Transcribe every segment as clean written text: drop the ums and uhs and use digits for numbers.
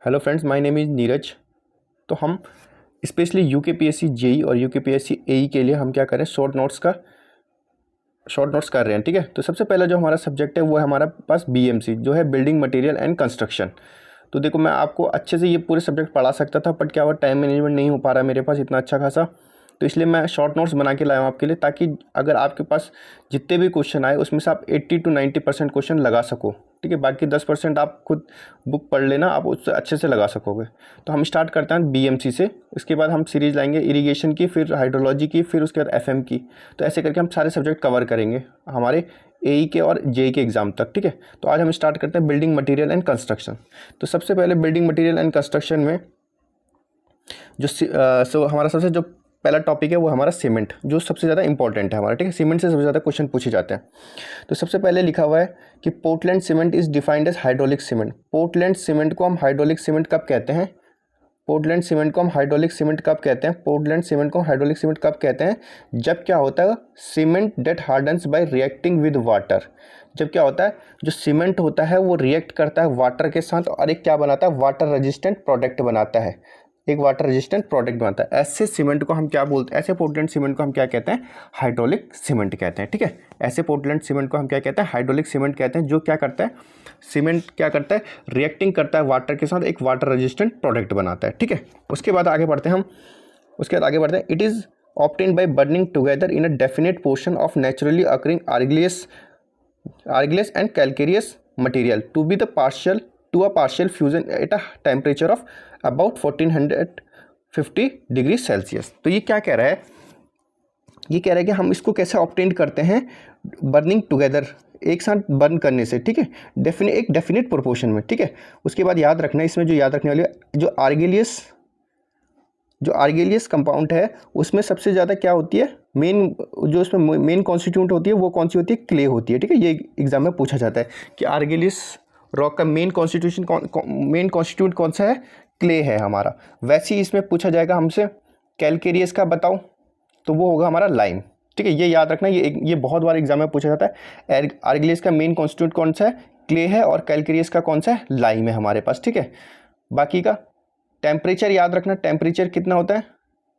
Hello friends, my name is Neeraj. तो हम specially UKPSC JEE और यूकेपीएससी एई के लिए हम क्या करें, शॉर्ट नोट्स कर रहे हैं। ठीक है, तो सबसे पहला जो हमारा सब्जेक्ट है वो है हमारा पास बीएमसी, जो है बिल्डिंग मटेरियल एंड कंस्ट्रक्शन। तो देखो, मैं आपको अच्छे से ये पूरे सब्जेक्ट पढ़ा सकता था, बट क्या हुआ, टाइम मैनेजमेंट नहीं हो पा रहा मेरे पास इतना अच्छा खासा। तो इसलिए मैं शॉर्ट नोट्स बना के लाया हूँ आपके लिए, ताकि अगर आपके पास जितने भी क्वेश्चन आए उसमें से आप 80 to 90% क्वेश्चन लगा सको। ठीक है, बाकी 10% आप खुद बुक पढ़ लेना, आप उससे अच्छे से लगा सकोगे। तो हम स्टार्ट करते हैं बीएमसी से, इसके बाद हम सीरीज लाएंगे इरिगेशन की, फिर हाइड्रोलॉजी की, फिर उसके बाद एफएम की। तो ऐसे करके हम सारे सब्जेक्ट कवर करेंगे हमारे एई के और जेई के एग्ज़ाम तक। ठीक है, तो आज हम स्टार्ट करते हैं बिल्डिंग मटेरियल एंड कंस्ट्रक्शन। तो सबसे पहले बिल्डिंग मटेरियल एंड कंस्ट्रक्शन में जो हमारा सबसे जो पहला टॉपिक है वो हमारा सीमेंट, जो सबसे ज़्यादा इंपॉर्टेंट है हमारा। ठीक है, सीमेंट से सबसे ज़्यादा क्वेश्चन पूछे जाते हैं। तो सबसे पहले लिखा हुआ है कि Portland cement is defined as hydraulic cement. Portland cement को हम हाइड्रोलिक सीमेंट कब कहते हैं? पोर्टलैंड सीमेंट को हम हाइड्रोलिक सीमेंट कब कहते हैं? पोर्टलैंड सीमेंट को हाइड्रोलिक सीमेंट कब कहते हैं? जब क्या होता है, cement that hardens by reacting with water. जब क्या होता है, जो सीमेंट होता है वो रिएक्ट करता है वाटर के साथ और एक क्या बनाता है, वाटर रेजिस्टेंट प्रोडक्ट बनाता है। एक वाटर रेजिस्टेंट प्रोडक्ट बनता है। ऐसे सीमेंट को हम क्या बोलते हैं, ऐसे पोर्टलैंड सीमेंट को हम क्या कहते हैं? हाइड्रोलिक सीमेंट कहते हैं। ठीक है, ऐसे पोर्टलैंड सीमेंट को हम क्या कहते हैं? हाइड्रोलिक सीमेंट कहते हैं। जो क्या करता है, सीमेंट क्या करता है, रिएक्टिंग करता है वाटर के साथ, एक वाटर रेजिस्टेंट प्रोडक्ट बनाता है। ठीक है, उसके बाद आगे बढ़ते हैं हम। It is obtained by burning together in a definite portion of naturally occurring argillous and calcareous material to a partial fusion at a temperature of about 1450 degree Celsius. तो ये क्या कह रहा है, ये कह रहा है कि हम इसको कैसे ऑब्टेन करते हैं, बर्निंग टुगेदर, एक साथ बर्न करने से। ठीक है, एक डेफिनेट प्रोपोर्शन में। ठीक है, उसके बाद याद रखना, इसमें जो याद रखने वाली जो आर्गेलियस कंपाउंड है उसमें सबसे ज़्यादा क्या होती है, मेन जो उसमें मेन कॉन्स्टिट्यूंट होती है वो कौन सी होती है? क्ले होती है। ठीक है, ये एग्जाम में पूछा जाता है कि आर्गेलियस रॉक का मेन कॉन्स्टिट्यूंट कौन सा है? क्ले है हमारा। वैसे ही इसमें पूछा जाएगा हमसे कैलकेरियस का बताओ, तो वो होगा हमारा लाइम। ठीक है, ये याद रखना, ये बहुत बार एग्जाम में पूछा जाता है। आर्गेलियस का मेन कॉन्स्टिट्यूंट कौन सा है? क्ले है, और कैलकेरियस का कौन सा है? लाइम है हमारे पास। ठीक है, बाकी का टेम्परेचर याद रखना, टेम्परेचर कितना होता है?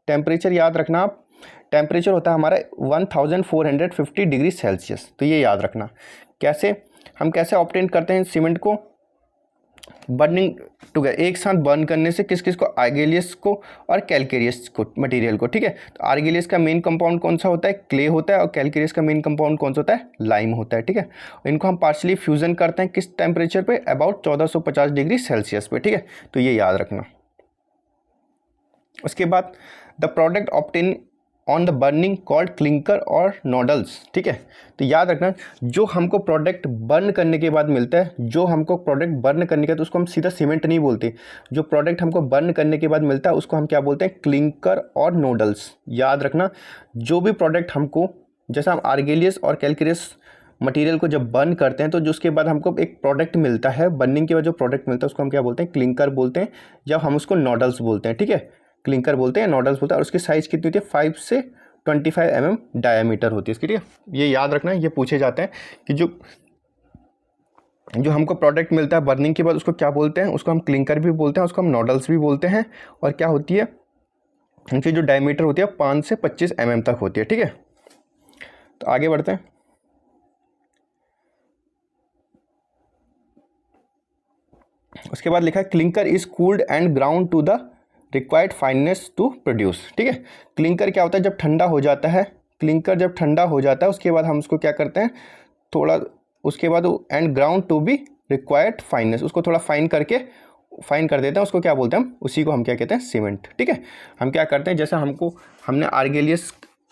टेम्परेचर याद रखना आप, टेम्परेचर होता है हमारा 1450 डिग्री सेल्सियस। तो ये याद रखना। हम कैसे ऑब्टेन करते हैं सीमेंट को? बर्निंग टुगेदर, एक साथ बर्न करने से किस किस को? आर्गेलियस को और कैलकेरियस को, मटेरियल को। ठीक है, तो आर्गेलियस का मेन कंपाउंड कौन सा होता है? क्ले होता है, और कैलकेरियस का मेन कंपाउंड कौन सा होता है? लाइम होता है। ठीक है, इनको हम पार्शली फ्यूजन करते हैं किस टेम्परेचर पे? अबाउट 1450 डिग्री सेल्सियस पे। ठीक है, तो ये याद रखना। उसके बाद the product obtain on the burning called clinker और नोडल्स। ठीक है, तो याद रखना, जो हमको प्रोडक्ट बर्न करने के बाद मिलता है, तो उसको हम सीधा सीमेंट नहीं बोलते। जो प्रोडक्ट हमको बर्न करने के बाद मिलता है उसको हम क्या बोलते हैं? क्लिंकर और नोडल्स। याद रखना, जो भी प्रोडक्ट हमको, जैसा हम आर्गेलियस और कैलकेरियस मटेरियल को जब बर्न करते हैं तो जो उसके बाद हमको एक प्रोडक्ट मिलता है, बर्निंग के बाद जो प्रोडक्ट मिलता है उसको हम क्या बोलते हैं? क्लिंकर बोलते हैं, या हम उसको नोडल्स बोलते हैं। ठीक है, क्लिंकर बोलते हैं, नोडल्स बोलते हैं। और उसकी साइज़ कितनी होती है? 5 से 25 mm डायमीटर होती है इसकी। ठीक है, ये याद रखना है, ये पूछे जाते हैं कि जो हमको प्रोडक्ट मिलता है बर्निंग के बाद उसको क्या बोलते हैं? उसको हम क्लिंकर भी बोलते हैं, उसको हम नोडल्स भी बोलते हैं। और क्या होती है, उनकी जो डायमीटर होती है 5 से 25 mm तक होती है। ठीक है, तो आगे बढ़ते हैं। उसके बाद लिखा है clinker is cooled and ground to the required fineness to produce. ठीक है, क्लिंकर क्या होता है? जब ठंडा हो जाता है, क्लिंकर जब ठंडा हो जाता है उसके बाद हम उसको क्या करते हैं, थोड़ा उसके बाद and ground to be required fineness, उसको थोड़ा फाइन कर देते हैं, उसको क्या बोलते हैं हम? उसी को हम क्या कहते हैं? सीमेंट। ठीक है, हम क्या करते हैं, जैसा हमने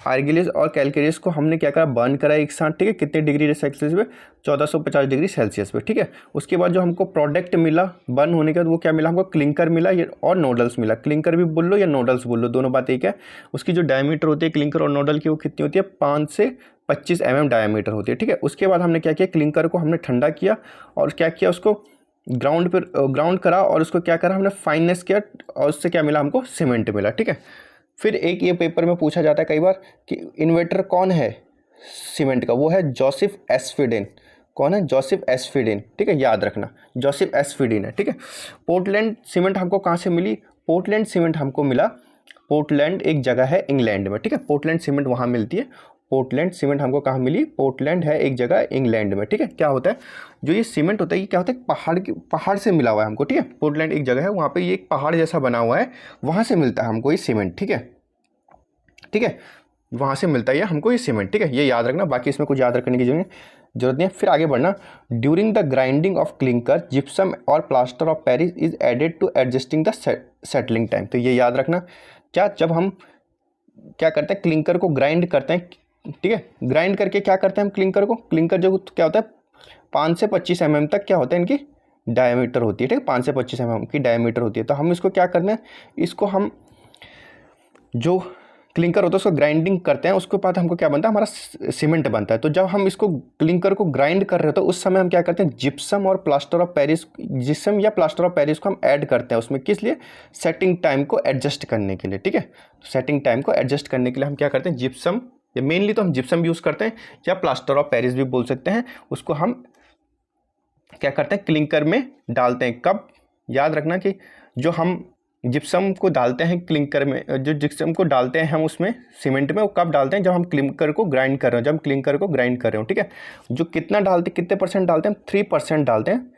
आर्गेलियस और कैलकेरियस को हमने क्या करा? बर्न करा एक साथ। ठीक है, कितने डिग्री सेल्सियस पे? 1450 डिग्री सेल्सियस पे। ठीक है, उसके बाद जो हमको प्रोडक्ट मिला बर्न होने के बाद, वो क्या मिला हमको? क्लिंकर मिला और नोडल्स मिला। क्लिंकर भी बोल लो या नोडल्स बोल लो, दोनों बात एक है। उसकी जो डायमीटर होती है क्लिंकर और नोडल की, वो कितनी होती है? 5 से 25 mm डायमीटर होती है। ठीक है, उसके बाद हमने क्या किया? क्लिंकर को हमने ठंडा किया और क्या किया? उसको ग्राउंड करा और उसको क्या करा? हमने फाइननेस किया और उससे क्या मिला हमको? सीमेंट मिला। ठीक है, फिर एक ये पेपर में पूछा जाता है कई बार कि इन्वेंटर कौन है सीमेंट का? वो है जोसेफ एस्फिडेन। कौन है? जोसेफ एस्फिडिन, ठीक है, याद रखना जोसेफ एस्फिडिन है, ठीक है। पोर्टलैंड सीमेंट हमको कहाँ से मिली? पोर्टलैंड सीमेंट हमको मिला, पोर्टलैंड एक जगह है इंग्लैंड में, ठीक है, पोर्टलैंड सीमेंट वहाँ मिलती है। पोर्टलैंड सीमेंट हमको कहाँ मिली? पोर्टलैंड है एक जगह इंग्लैंड में, ठीक है। क्या होता है जो ये सीमेंट होता है, ये क्या होता है? पहाड़ से मिला हुआ है हमको, ठीक है। पोर्टलैंड एक जगह है, वहाँ पे ये एक पहाड़ जैसा बना हुआ है, वहाँ से मिलता है हमको ये सीमेंट, ठीक है, ठीक है, वहाँ से मिलता है हमको ये सीमेंट, ठीक है, ये याद रखना। बाकी इसमें कुछ याद रखने की जरूरत नहीं है। फिर आगे बढ़ना। During the grinding of clinker gypsum और plaster of Paris is added to adjusting the settling time. तो ये याद रखना, क्या जब हम क्या करते हैं, क्लिंकर को ग्राइंड करते हैं, ठीक है, ग्राइंड करके क्या करते हैं हम क्लिंकर को, क्लिंकर जो क्या होता है 5 से 25 mm तक क्या होता है इनकी डायमीटर होती है, ठीक है, 5 से 25 mm की डायमीटर होती है। तो हम इसको क्या करना है, इसको हम जो क्लिंकर होता है उसको ग्राइंडिंग करते हैं, उसके बाद हमको क्या बनता है, हमारा सीमेंट बनता है। तो जब हम इसको क्लिंकर को ग्राइंड कर रहे होते हैं उस समय हम क्या करते हैं, जिप्सम और प्लास्टर ऑफ पेरिस, जिप्सम या प्लास्टर ऑफ पेरिस को हम ऐड करते हैं उसमें, किस लिए? सेटिंग टाइम को एडजस्ट करने के लिए, ठीक है। सेटिंग टाइम को एडजस्ट करने के लिए हम क्या करते हैं, जिप्सम, या मेनली तो हम जिप्सम यूज़ करते हैं या प्लास्टर ऑफ पेरिस भी बोल सकते हैं, उसको हम क्या करते हैं, क्लिंकर में डालते हैं। कब? याद रखना कि जो हम जिप्सम को डालते हैं क्लिंकर में, जो जिप्सम को डालते हैं हम उसमें सीमेंट में, वो कब डालते हैं, जब हम क्लिंकर को ग्राइंड कर रहे हो, जब हम क्लिंकर को ग्राइंड कर रहे हो, ठीक है। जो कितना डालते, कितने परसेंट डालते हैं? 3% डालते हैं।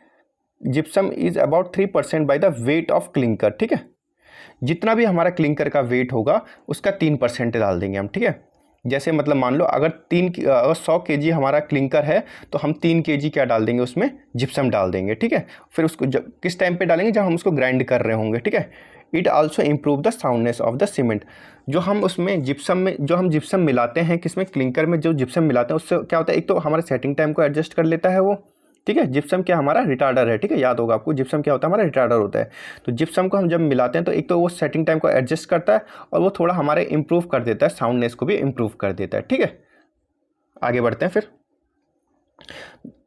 Gypsum is about 3% by the weight of clinker, ठीक है। जितना भी हमारा क्लिंकर का वेट होगा उसका 3% डाल देंगे हम, ठीक है। जैसे मतलब मान लो अगर 100 kg हमारा क्लिंकर है तो हम 3 kg क्या डाल देंगे उसमें, जिप्सम डाल देंगे, ठीक है। फिर उसको किस टाइम पे डालेंगे, जब हम उसको ग्राइंड कर रहे होंगे, ठीक है। It also improve the soundness of the cement. जो हम उसमें जिप्सम में, जो हम जिप्सम मिलाते हैं किसमें, क्लिंकर में जो जिप्सम मिलाते हैं उससे क्या होता है, एक तो हमारे सेटिंग टाइम को एडजस्ट कर लेता है वो, ठीक है। जिप्सम क्या हमारा रिटार्डर है, ठीक है, याद होगा आपको जिप्सम क्या होता है, हमारा रिटार्डर होता है। तो जिप्सम को हम जब मिलाते हैं तो एक तो वो सेटिंग टाइम को एडजस्ट करता है और वो थोड़ा हमारे इंप्रूव कर देता है, साउंडनेस को भी इंप्रूव कर देता है, ठीक है। आगे बढ़ते हैं। फिर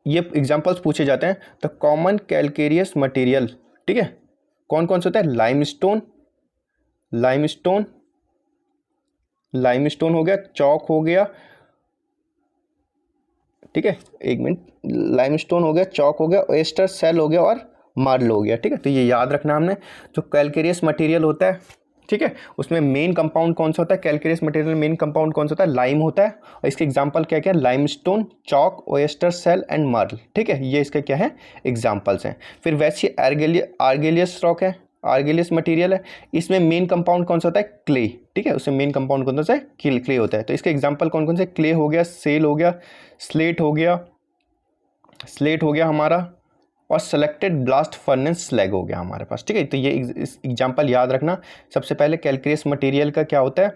ये एग्जांपल्स पूछे जाते हैं। द कॉमन कैलकेरियस मटेरियल, ठीक है, कौन कौन सा होता है? लाइमस्टोन, लाइमस्टोन, लाइमस्टोन हो गया, चौक हो गया, ठीक है, एक मिनट, लाइमस्टोन हो गया, चौक हो गया, ओएस्टर सेल हो गया और मार्ल हो गया, ठीक है। तो ये याद रखना हमने। जो कैलकेरियस मटेरियल होता है, ठीक है, उसमें मेन कंपाउंड कौन सा होता है, कैलकेरियस मटेरियल मेन कंपाउंड कौन सा होता है? लाइम होता है। और इसके एग्जांपल क्या क्या है? Limestone, chalk, oyster shell and marl, ठीक है, ये इसके क्या है, एग्जांपल्स हैं। फिर वैसे आर्गेलियस रॉक है, आर्गेलियस मटेरियल है, इसमें मेन कंपाउंड कौन सा होता है? क्ले, ठीक है, उसमें मेन कंपाउंड कौन सा है? क्ले होता है। तो इसके एग्जांपल कौन कौन से? क्ले हो गया, सेल हो गया, स्लेट हो गया, स्लेट हो गया हमारा, और सेलेक्टेड ब्लास्ट फर्नेस स्लैग हो गया हमारे पास, ठीक है। तो ये एग्जांपल याद रखना। सबसे पहले कैलकेरियस मटेरियल का क्या होता है?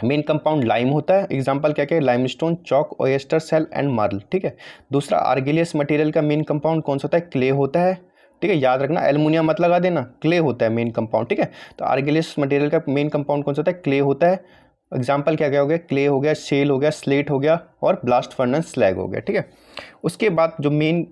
मेन कंपाउंड लाइम होता है। एग्जांपल क्या क्या है? Limestone, chalk, oyster shell and marl, ठीक है। दूसरा आर्गेलियस मटेरियल का मेन कंपाउंड कौन सा होता है? क्ले होता है, ठीक है, याद रखना, एल्युमिनियम मत लगा देना, क्ले होता है मेन कंपाउंड, ठीक है। तो आर्गेलियस मटेरियल का मेन कंपाउंड कौन सा होता है? क्ले होता है। एग्जाम्पल क्या क्या हो गया? क्ले हो गया, सेल हो गया, स्लेट हो गया और ब्लास्ट फर्नेस स्लैग हो गया, ठीक है। उसके बाद जो मेन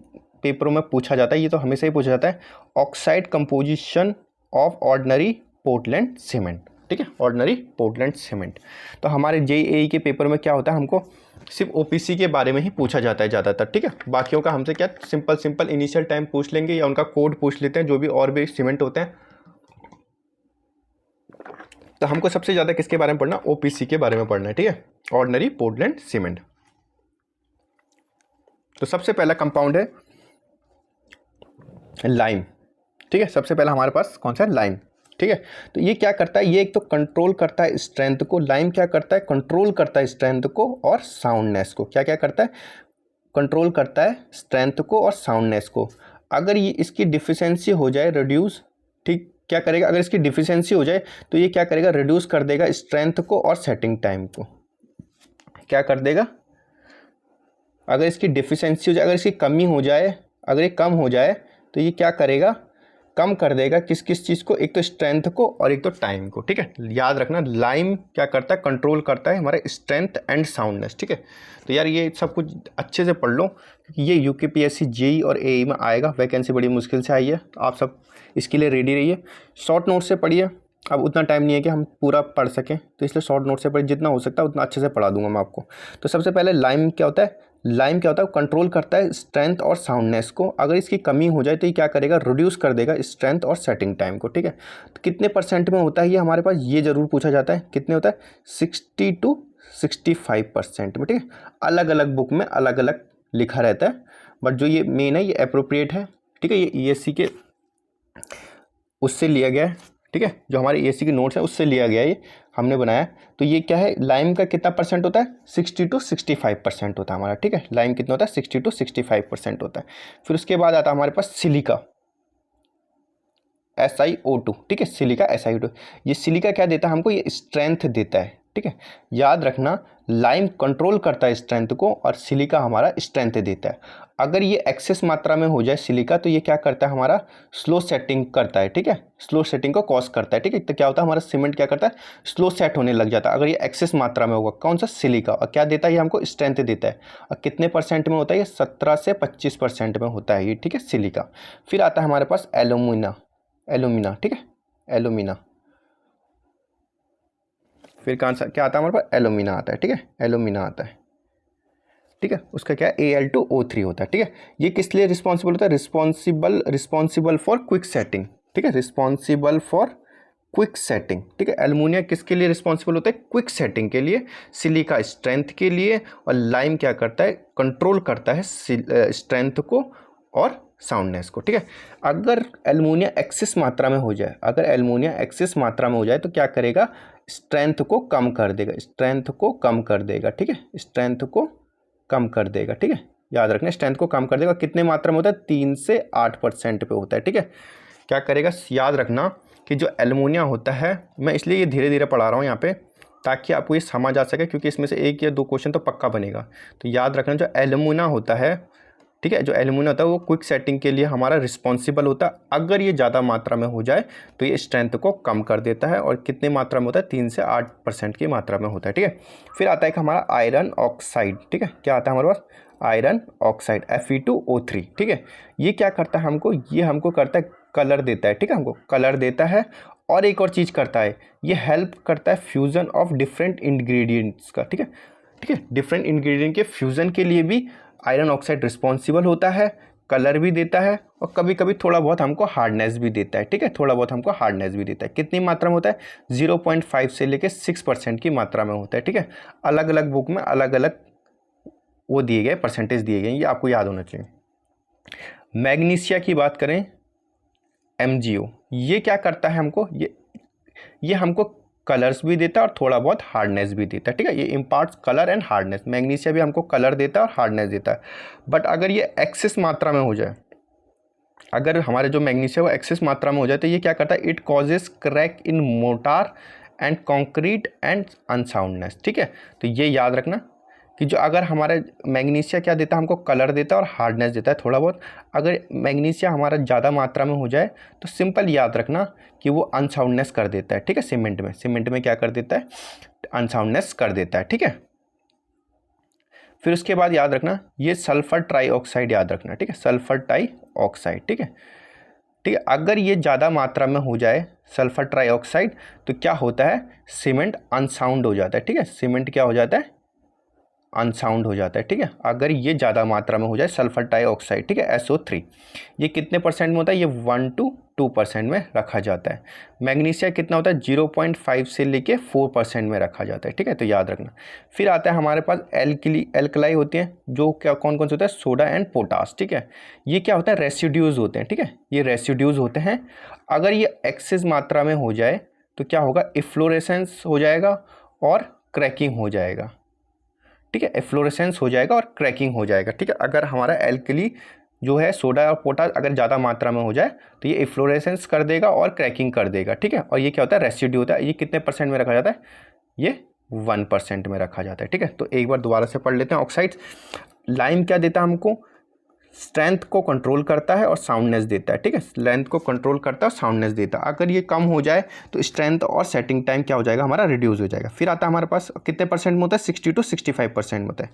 पेपरों में पूछा जाता है, ये तो हमेशा ही पूछा जाता है, oxide composition of ordinary Portland cement, ठीक है, ऑर्डिनरी पोर्टलैंड सीमेंट। तो हमारे जेईई के पेपर में क्या होता है, हमको सिर्फ ओपीसी के बारे में ही पूछा जाता है ज़्यादातर, ठीक है। बाकियों का हमसे क्या सिंपल इनिशियल टाइम पूछ लेंगे या उनका कोड पूछ लेते हैं, जो भी और भी सीमेंट होते हैं। तो हमको सबसे ज़्यादा किसके बारे में पढ़ना? ओपीसी के बारे में पढ़ना है, ठीक है, ऑर्डिनरी पोर्टलैंड सीमेंट। तो सबसे पहला कंपाउंड है लाइम, ठीक है, सबसे पहला हमारे पास कौन सा है? लाइम, ठीक है। तो ये क्या करता है? ये एक तो कंट्रोल करता है स्ट्रेंथ को, लाइम क्या करता है? कंट्रोल करता है स्ट्रेंथ को और साउंडनेस को। क्या क्या करता है? कंट्रोल करता है स्ट्रेंथ को और साउंडनेस को। अगर ये इसकी डिफिशियंसी हो जाए रिड्यूस, ठीक, क्या करेगा? अगर इसकी डिफिशियंसी हो जाए तो ये क्या करेगा? रिड्यूस कर देगा स्ट्रेंथ को और सेटिंग टाइम को। क्या कर देगा? अगर इसकी डिफिशियंसी हो जाए, अगर इसकी कमी हो जाए, अगर ये कम हो जाए तो ये क्या करेगा? कम कर देगा किस किस चीज़ को? एक तो स्ट्रेंथ को और एक तो टाइम को, ठीक है। याद रखना, लाइम क्या करता है? कंट्रोल करता है हमारे स्ट्रेंथ एंड साउंडनेस, ठीक है। तो यार ये सब कुछ अच्छे से पढ़ लो, क्योंकि ये यूकेपीएससी, जेई और एई में आएगा। वैकेंसी बड़ी मुश्किल से आई है, तो आप सब इसके लिए रेडी रहिए। शॉर्ट नोट से पढ़िए, अब उतना टाइम नहीं है कि हम पूरा पढ़ सकें, तो इसलिए शॉर्ट नोट से पढ़िए, जितना हो सकता है उतना अच्छे से पढ़ा दूंगा मैं आपको। तो सबसे पहले लाइम क्या होता है? लाइम क्या होता है, कंट्रोल करता है स्ट्रेंथ और साउंडनेस को। अगर इसकी कमी हो जाए तो ये क्या करेगा, रिड्यूस कर देगा स्ट्रेंथ और सेटिंग टाइम को, ठीक है। तो कितने परसेंट में होता है ये हमारे पास, ये ज़रूर पूछा जाता है, कितने होता है, 60 to 65% में, ठीक है। अलग अलग बुक में अलग अलग लिखा रहता है, बट जो ये मेन है ये अप्रोप्रिएट है, ठीक है। ये ESC के उससे लिया गया है, ठीक है, जो हमारे ESC की नोट्स है उससे लिया गया है, ये हमने बनाया। तो ये क्या है, लाइम का कितना परसेंट होता है, 60 to 65% होता है हमारा, ठीक है। लाइम कितना होता है, 60 to 65% होता है। फिर उसके बाद आता है हमारे पास सिलिका, SiO2, ठीक है, सिलिका SiO2। ये सिलिका क्या देता है हमको, ये स्ट्रेंथ देता है, ठीक है। याद रखना, लाइम कंट्रोल करता है स्ट्रेंथ को और सिलिका हमारा स्ट्रेंथ देता है। अगर ये एक्सेस मात्रा में हो जाए सिलिका, तो ये क्या करता है, हमारा स्लो सेटिंग करता है, ठीक है, स्लो सेटिंग को कॉज करता है, ठीक है। तो क्या होता है, हमारा सीमेंट क्या करता है, स्लो सेट होने लग जाता है अगर ये एक्सेस मात्रा में होगा। कौन सा, सिलिका। और क्या देता है ये हमको, स्ट्रेंथ देता है। और कितने परसेंट में होता है ये, 17 से 25% में होता है ये, ठीक है, सिलिका। फिर आता है हमारे पास एल्यूमिना, ठीक है, एल्यूमिना। फिर क्या आता है हमारे पास, एल्यूमिना आता है, ठीक है, एल्यूमिना आता है, ठीक है। उसका क्या है, Al2O3 होता है, ठीक है। ये किस लिए रिस्पॉन्सिबल होता है, रिस्पॉन्सिबल फॉर क्विक सेटिंग, ठीक है, रिस्पॉन्सिबल फॉर क्विक सेटिंग, ठीक है। एल्युमिनियम किसके लिए रिस्पॉन्सिबल होता है, क्विक सेटिंग के लिए, सिलिका स्ट्रेंथ के लिए, और लाइम क्या करता है, कंट्रोल करता है स्ट्रेंथ को और साउंडनेस को, ठीक है। अगर एल्युमिनियम एक्सेस मात्रा में हो जाए, अगर एल्युमिनियम एक्सेस मात्रा में हो जाए तो क्या करेगा, स्ट्रेंथ को कम कर देगा, स्ट्रेंथ को कम कर देगा, ठीक है, स्ट्रेंथ को कम कर देगा, ठीक है। याद रखना, स्ट्रेंथ को कम कर देगा। कितने मात्रा में होता है, 3 से 8% पे होता है, ठीक है। क्या करेगा, याद रखना कि जो एल्युमिनियम होता है, मैं इसलिए ये धीरे धीरे पढ़ा रहा हूँ यहाँ पे ताकि आपको ये समझ आ सके, क्योंकि इसमें से 1 या 2 क्वेश्चन तो पक्का बनेगा। तो याद रखना, जो एल्युमिनियम होता है, ठीक है, जो एल्युमिनियम होता है वो क्विक सेटिंग के लिए हमारा रिस्पॉन्सिबल होता है। अगर ये ज़्यादा मात्रा में हो जाए तो ये स्ट्रेंथ को कम कर देता है। और कितने मात्रा में होता है, 3 से 8% की मात्रा में होता है, ठीक है। फिर आता है हमारा आयरन ऑक्साइड, ठीक है। क्या आता है हमारे पास, आयरन ऑक्साइड, Fe2O3, ठीक है। ये क्या करता है हमको, ये हमको करता है, कलर देता है, ठीक है, हमको कलर देता है। और एक और चीज़ करता है, ये हेल्प करता है फ्यूज़न ऑफ डिफरेंट इंग्रेडिएंट्स का, ठीक है, ठीक है। डिफरेंट इंग्रेडिएंट के फ्यूज़न के लिए भी आयरन ऑक्साइड रिस्पॉन्सिबल होता है, कलर भी देता है, और कभी कभी थोड़ा बहुत हमको हार्डनेस भी देता है, ठीक है, थोड़ा बहुत हमको हार्डनेस भी देता है। कितनी मात्रा में होता है, 0.5 से लेकर 6% की मात्रा में होता है, ठीक है। अलग अलग बुक में अलग अलग वो दिए गए, परसेंटेज दिए गए, ये आपको याद होना चाहिए। मैग्नीशिया की बात करें, MgO, ये क्या करता है हमको, ये हमको कलर्स भी देता है और थोड़ा बहुत हार्डनेस भी देता है, ठीक है। ये imparts colour and hardness. Magnesia भी हमको कलर देता है और हार्डनेस देता है। बट अगर ये एक्सेस मात्रा में हो जाए, अगर हमारे जो मैग्नीशिया वो एक्सेस मात्रा में हो जाए, तो ये क्या करता है, it causes crack in motor and concrete and unsoundness, ठीक है। तो ये याद रखना कि जो अगर हमारा मैग्नीशिया क्या देता है हमको, कलर देता है और हार्डनेस देता है थोड़ा बहुत। अगर मैग्नीशिया हमारा ज़्यादा मात्रा में हो जाए तो सिंपल याद रखना कि वो अनसाउंडनेस कर देता है, ठीक है। सीमेंट में क्या कर देता है, अनसाउंडनेस कर देता है, ठीक है। फिर उसके बाद याद रखना, ये सल्फर ट्राईऑक्साइड याद रखना, ठीक है, सल्फर ट्राईऑक्साइड, ठीक है, ठीक है। अगर ये ज़्यादा मात्रा में हो जाए सल्फर ट्राईऑक्साइड, तो क्या होता है, सीमेंट अनसाउंड हो जाता है, ठीक है। सीमेंट क्या हो जाता है, अनसाउंड हो जाता है, ठीक है, अगर ये ज़्यादा मात्रा में हो जाए सल्फर डाइऑक्साइड, ठीक है, SO3। ये कितने परसेंट में होता है, ये 1 to 2% में रखा जाता है। मैग्नीशिया कितना होता है, 0.5 से लेके 4% में रखा जाता है, ठीक है, तो याद रखना। फिर आता है हमारे पास एल्कलाई होती हैं, जो क्या कौन कौन से होता है, सोडा एंड पोटास, ठीक है। ये क्या होता है, रेसिड्यूज़ होते हैं, ठीक है, ये रेसिड्यूज़ होते हैं। अगर ये एक्सेस मात्रा में हो जाए तो क्या होगा, इफ्लोरेसेंस हो जाएगा और क्रैकिंग हो जाएगा, ठीक है, एफ्लोरेसेंस हो जाएगा और क्रैकिंग हो जाएगा, ठीक है। अगर हमारा एल्कली जो है सोडा और पोटास अगर ज़्यादा मात्रा में हो जाए तो ये एफ्लोरेसेंस कर देगा और क्रैकिंग कर देगा, ठीक है। और ये क्या होता है, रेसिड्यू होता है। ये कितने परसेंट में रखा जाता है, ये 1% में रखा जाता है, ठीक है। तो एक बार दोबारा से पढ़ लेते हैं। ऑक्साइड्स, लाइम क्या देता है हमको, स्ट्रेंथ को कंट्रोल करता है और साउंडनेस देता है, ठीक है, लेंथ को कंट्रोल करता है और साउंडनेस देता है। अगर ये कम हो जाए तो स्ट्रेंथ और सेटिंग टाइम क्या हो जाएगा, हमारा रिड्यूस हो जाएगा। फिर आता है हमारे पास कितने परसेंट में होता है, 60 to 65% में होता है।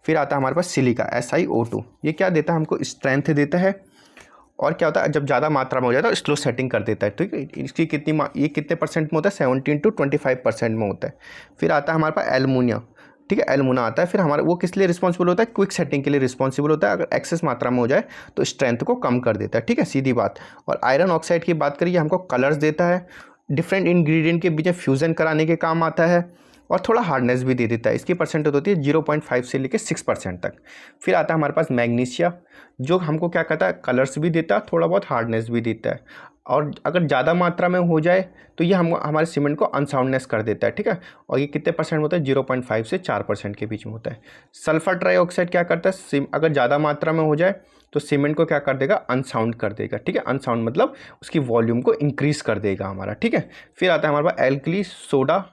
फिर आता है हमारे पास सिलिका, SiO2, ये क्या देता है हमको, स्ट्रेंथ देता है। और क्या होता है, जब ज़्यादा मात्रा में हो जाता है तो स्लो सेटिंग कर देता है, ठीक है। इसकी ये कितने परसेंट में होता है, 17 to 25% में होता है। फिर आता है हमारे पास एल्युमिनियम, ठीक है, एल्यूमिना आता है। फिर हमारा वो किस लिए रिस्पॉन्सिबल होता है, क्विक सेटिंग के लिए रिस्पॉन्सिबल होता है। अगर एक्सेस मात्रा में हो जाए तो स्ट्रेंथ को कम कर देता है, ठीक है, सीधी बात। और आयरन ऑक्साइड की बात करिए, हमको कलर्स देता है, डिफरेंट इंग्रेडिएंट के बीच में फ्यूज़न कराने के काम आता है, और थोड़ा हार्डनेस भी दे देता है। इसकी परसेंटेज होती है 0.5 से लेकर 6% तक। फिर आता है हमारे पास मैग्नीशिया, जो हमको क्या कहता है, कलर्स भी देता है, थोड़ा बहुत हार्डनेस भी देता है। और अगर ज़्यादा मात्रा में हो जाए तो ये हम हमारे सीमेंट को अनसाउंडनेस कर देता है, ठीक है। और ये कितने परसेंट होता है, 0.5 से 4% के बीच में होता है। सल्फर ट्राइऑक्साइड क्या करता है, अगर ज़्यादा मात्रा में हो जाए तो सीमेंट को क्या कर देगा, अनसाउंड कर देगा, ठीक है। अनसाउंड मतलब उसकी वॉल्यूम को इंक्रीज़ कर देगा हमारा, ठीक है। फिर आता है हमारे पास एल्कली सोडा।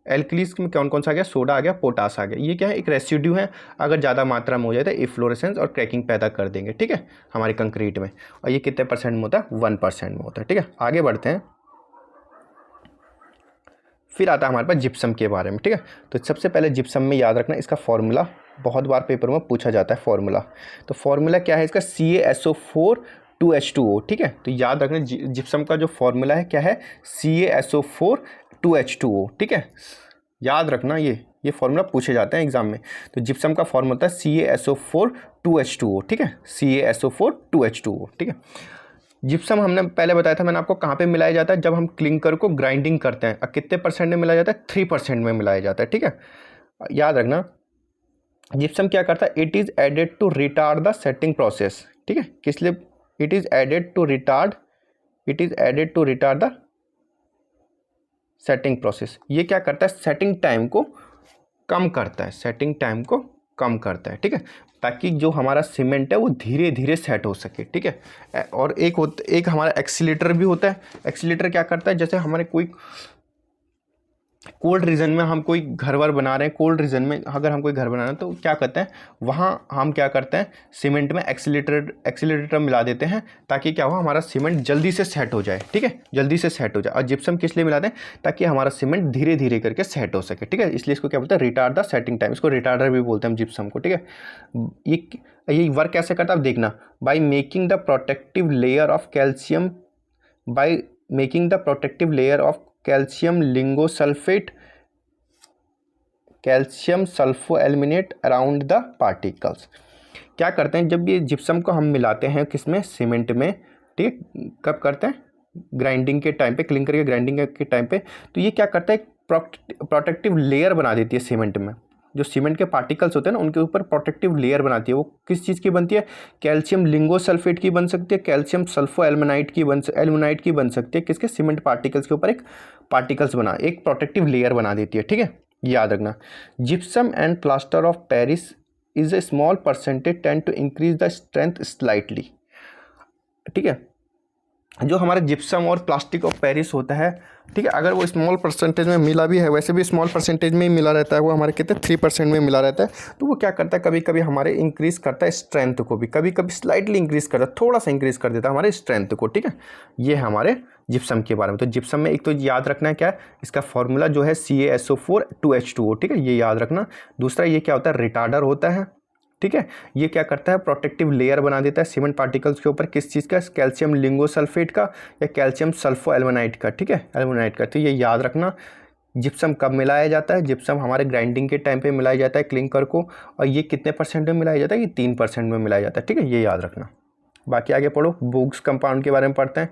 एल्कलीस में कौन कौन सा आ गया, सोडा आ गया, पोटास आ गया। ये क्या है, एक रेसिड्यू है, अगर ज़्यादा मात्रा में हो जाए तो इफ्लोरेसेंस और क्रैकिंग पैदा कर देंगे, ठीक है, हमारे कंक्रीट में। और ये कितने परसेंट में होता है, 1% में होता है, ठीक है। आगे बढ़ते हैं। फिर आता है हमारे पास जिप्सम के बारे में, ठीक है। तो सबसे पहले जिप्सम में याद रखना, इसका फॉर्मूला बहुत बार पेपर में पूछा जाता है फॉर्मूला। तो फॉर्मूला क्या है इसका, CaSO4 2H2O, ठीक है। तो याद रखना जिप्सम का जो फॉर्मूला है क्या है, CaSO4 2H2O, ठीक है। याद रखना ये फॉर्मूला पूछे जाते हैं एग्जाम में। तो जिप्सम का फॉर्मूला होता है CaSO4 2H2O, ठीक है, CaSO4 2H2O, ठीक है। जिप्सम हमने पहले बताया था मैंने आपको, कहाँ पे मिलाया जाता है, जब हम क्लिंकर को ग्राइंडिंग करते हैं। कितने परसेंट में मिलाया जाता है, 3% में मिलाया जाता है, ठीक है। याद रखना जिप्सम क्या करता है, it is added to retard the setting process, ठीक है। किस लिए, it is added to retard the setting process. ये क्या करता है, सेटिंग टाइम को कम करता है, ठीक है, ताकि जो हमारा सीमेंट है वो धीरे धीरे सेट हो सके, ठीक है। और एक हमारा एक्सीलेटर भी होता है। एक्सीलेटर क्या करता है, जैसे हमारे कोई कोल्ड रीजन में हम कोई घर वर बना रहे हैं, कोल्ड रीजन में अगर हम कोई घर बना रहे हैं तो क्या करते हैं, वहाँ हम क्या करते हैं, सीमेंट में एक्सीलेटर मिला देते हैं, ताकि क्या हो, हमारा सीमेंट जल्दी से सेट हो जाए, ठीक है, जल्दी से सेट हो जाए। और जिप्सम किस लिए मिलाते हैं, ताकि हमारा सीमेंट धीरे धीरे करके सेट हो सके, ठीक है। इसलिए इसको क्या बोलते हैं, रिटार्ड द सेटिंग टाइम। इसको रिटार्डर भी बोलते हैं जिप्सम को, ठीक है। ये वर्क कैसे करता है आप देखना, by making the protective layer of calcium lignosulphate, calcium sulphoaluminate around the particles. क्या करते हैं, जब ये जिप्सम को हम मिलाते हैं किसमें, सीमेंट में, ठीक है, कब करते हैं, ग्राइंडिंग के टाइम पे, क्लिंकर के ग्राइंडिंग के टाइम पे। तो ये क्या करता है, प्रोटेक्टिव लेयर बना देती है सीमेंट में। जो सीमेंट के पार्टिकल्स होते हैं ना, उनके ऊपर प्रोटेक्टिव लेयर बनाती है। वो किस चीज़ की बनती है, कैल्शियम लिंगोसल्फेट की बन सकती है, कैल्शियम सल्फोएल्मिनाइट की बन सकती है। किसके, सीमेंट पार्टिकल्स के ऊपर एक प्रोटेक्टिव लेयर बना देती है, ठीक है। याद रखना, gypsum and plaster of Paris is a small percentage tend to increase the strength slightly, ठीक है। जो हमारा जिप्सम और प्लास्टिक ऑफ पेरिस होता है, ठीक है, अगर वो स्मॉल परसेंटेज में मिला भी है, वैसे भी स्मॉल परसेंटेज में ही मिला रहता है, वो हमारे कितने 3% में मिला रहता है। तो वो क्या करता है, कभी कभी हमारे इंक्रीज़ करता है स्ट्रेंथ को भी, कभी कभी स्लाइटली इंक्रीज़ करता है, थोड़ा सा इंक्रीज़ कर देता है हमारे स्ट्रेंथ को, ठीक है। ये हमारे जिप्सम के बारे में। तो जिप्सम में एक तो याद रखना है क्या है, इसका फॉर्मूला जो है CaSO4 2H2O, ठीक है, ये याद रखना। दूसरा ये क्या होता है, रिटार्डर होता है, ठीक है। ये क्या करता है, प्रोटेक्टिव लेयर बना देता है सीमेंट पार्टिकल्स के ऊपर, किस चीज़ का, कैल्शियम लिंगोसल्फेट का या कैल्शियम सल्फोएल्मिनाइट का, ठीक है, एल्मिनाइट का। तो ये याद रखना, जिप्सम कब मिलाया जाता है, जिप्सम हमारे ग्राइंडिंग के टाइम पे मिलाया जाता है क्लिंकर को, और ये कितने परसेंट में मिलाया जाता है, ये 3% में मिलाया जाता है, ठीक है, ये याद रखना। बाकी आगे पढ़ो, बोग्स कंपाउंड के बारे में पढ़ते हैं।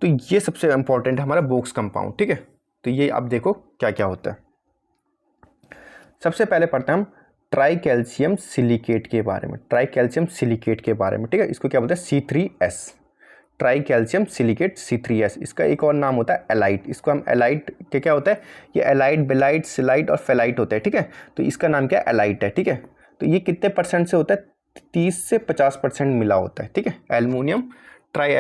तो ये सबसे इंपॉर्टेंट है हमारा बोग्स कंपाउंड, ठीक है। तो ये आप देखो क्या क्या होता है। सबसे पहले पढ़ते हैं हम ट्राई कैल्शियम सिलिकेट के बारे में, ठीक है। इसको क्या बोलते हैं, C3S, try calcium silicate C3S। इसका एक और नाम होता है एलाइट। इसको हम एलाइट के क्या होता है, ये एलाइट, बेलाइट, सिलाइट और फेलाइट होता है, ठीक है। तो इसका नाम क्या है, एलाइट है, ठीक है। तो ये कितने परसेंट से होता है, 30 से 50% मिला होता है, ठीक है। ट्राई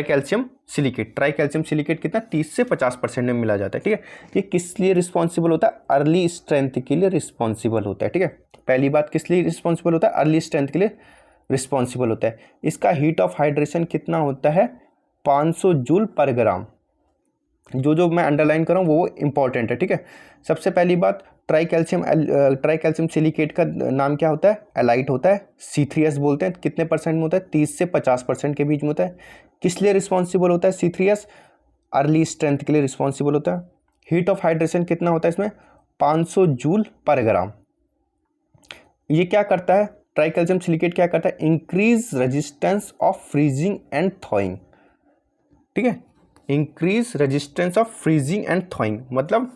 कैल्शियम सिलिकेट कितना, 30 से 50% में मिला जाता है, ठीक है। ये किस लिए रिस्पॉन्सिबल होता है, अर्ली स्ट्रेंथ के लिए रिस्पॉन्सिबल होता है, ठीक है। पहली बात, किस लिए रिस्पॉन्सिबल होता है, अर्ली स्ट्रेंथ के लिए रिस्पॉन्सिबल होता है। इसका हीट ऑफ हाइड्रेशन कितना होता है, 500 जूल पर ग्राम। जो मैं अंडरलाइन कर रहा हूँ वो इंपॉर्टेंट है, ठीक है। सबसे पहली बात, ट्राई कैल्शियम सिलिकेट का नाम क्या होता है, एलाइट होता है, C3S बोलते हैं। कितने परसेंट में होता है, 30 से 50% के बीच में होता है। किस लिए रिस्पॉन्सिबल होता है C3S, अर्ली स्ट्रेंथ के लिए रिस्पॉन्सिबल होता है। हीट ऑफ हाइड्रेशन कितना होता है इसमें, 500 जूल पर ग्राम, ये क्या करता है, ट्राई कैल्शियम सिलिकेट क्या करता है, increase resistance of freezing and thawing, ठीक है, increase resistance of freezing and थॉइंग, मतलब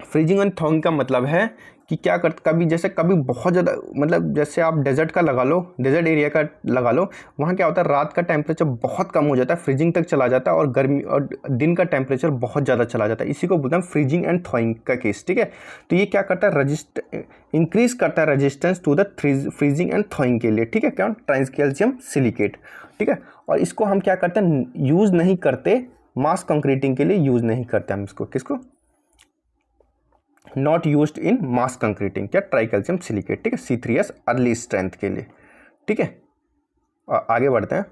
फ्रीजिंग एंड थॉइंग का मतलब है कि क्या कर, कभी जैसे कभी बहुत ज़्यादा, मतलब जैसे आप डेजर्ट का लगा लो, डेजर्ट एरिया का लगा लो, वहाँ क्या होता है, रात का टेम्परेचर बहुत कम हो जाता है, फ्रीजिंग तक चला जाता है, और गर्मी और दिन का टेम्परेचर बहुत ज़्यादा चला जाता है, इसी को बोलते हैं फ्रीजिंग एंड थॉइंग का केस, ठीक है। तो ये क्या करता है, इंक्रीज करता है resistance to the freezing and thawing के लिए, ठीक है, क्या, ट्राई कैल्शियम सिलिकेट, ठीक है। और इसको हम क्या करते हैं, यूज़ नहीं करते, मास कंक्रीटिंग के लिए यूज़ नहीं करते हम इसको, किसको, not used in mass concreting, क्या, ट्राई कैल्शियम सिलिकेट, ठीक है, C3S अर्ली स्ट्रेंथ के लिए, ठीक है। आगे बढ़ते हैं,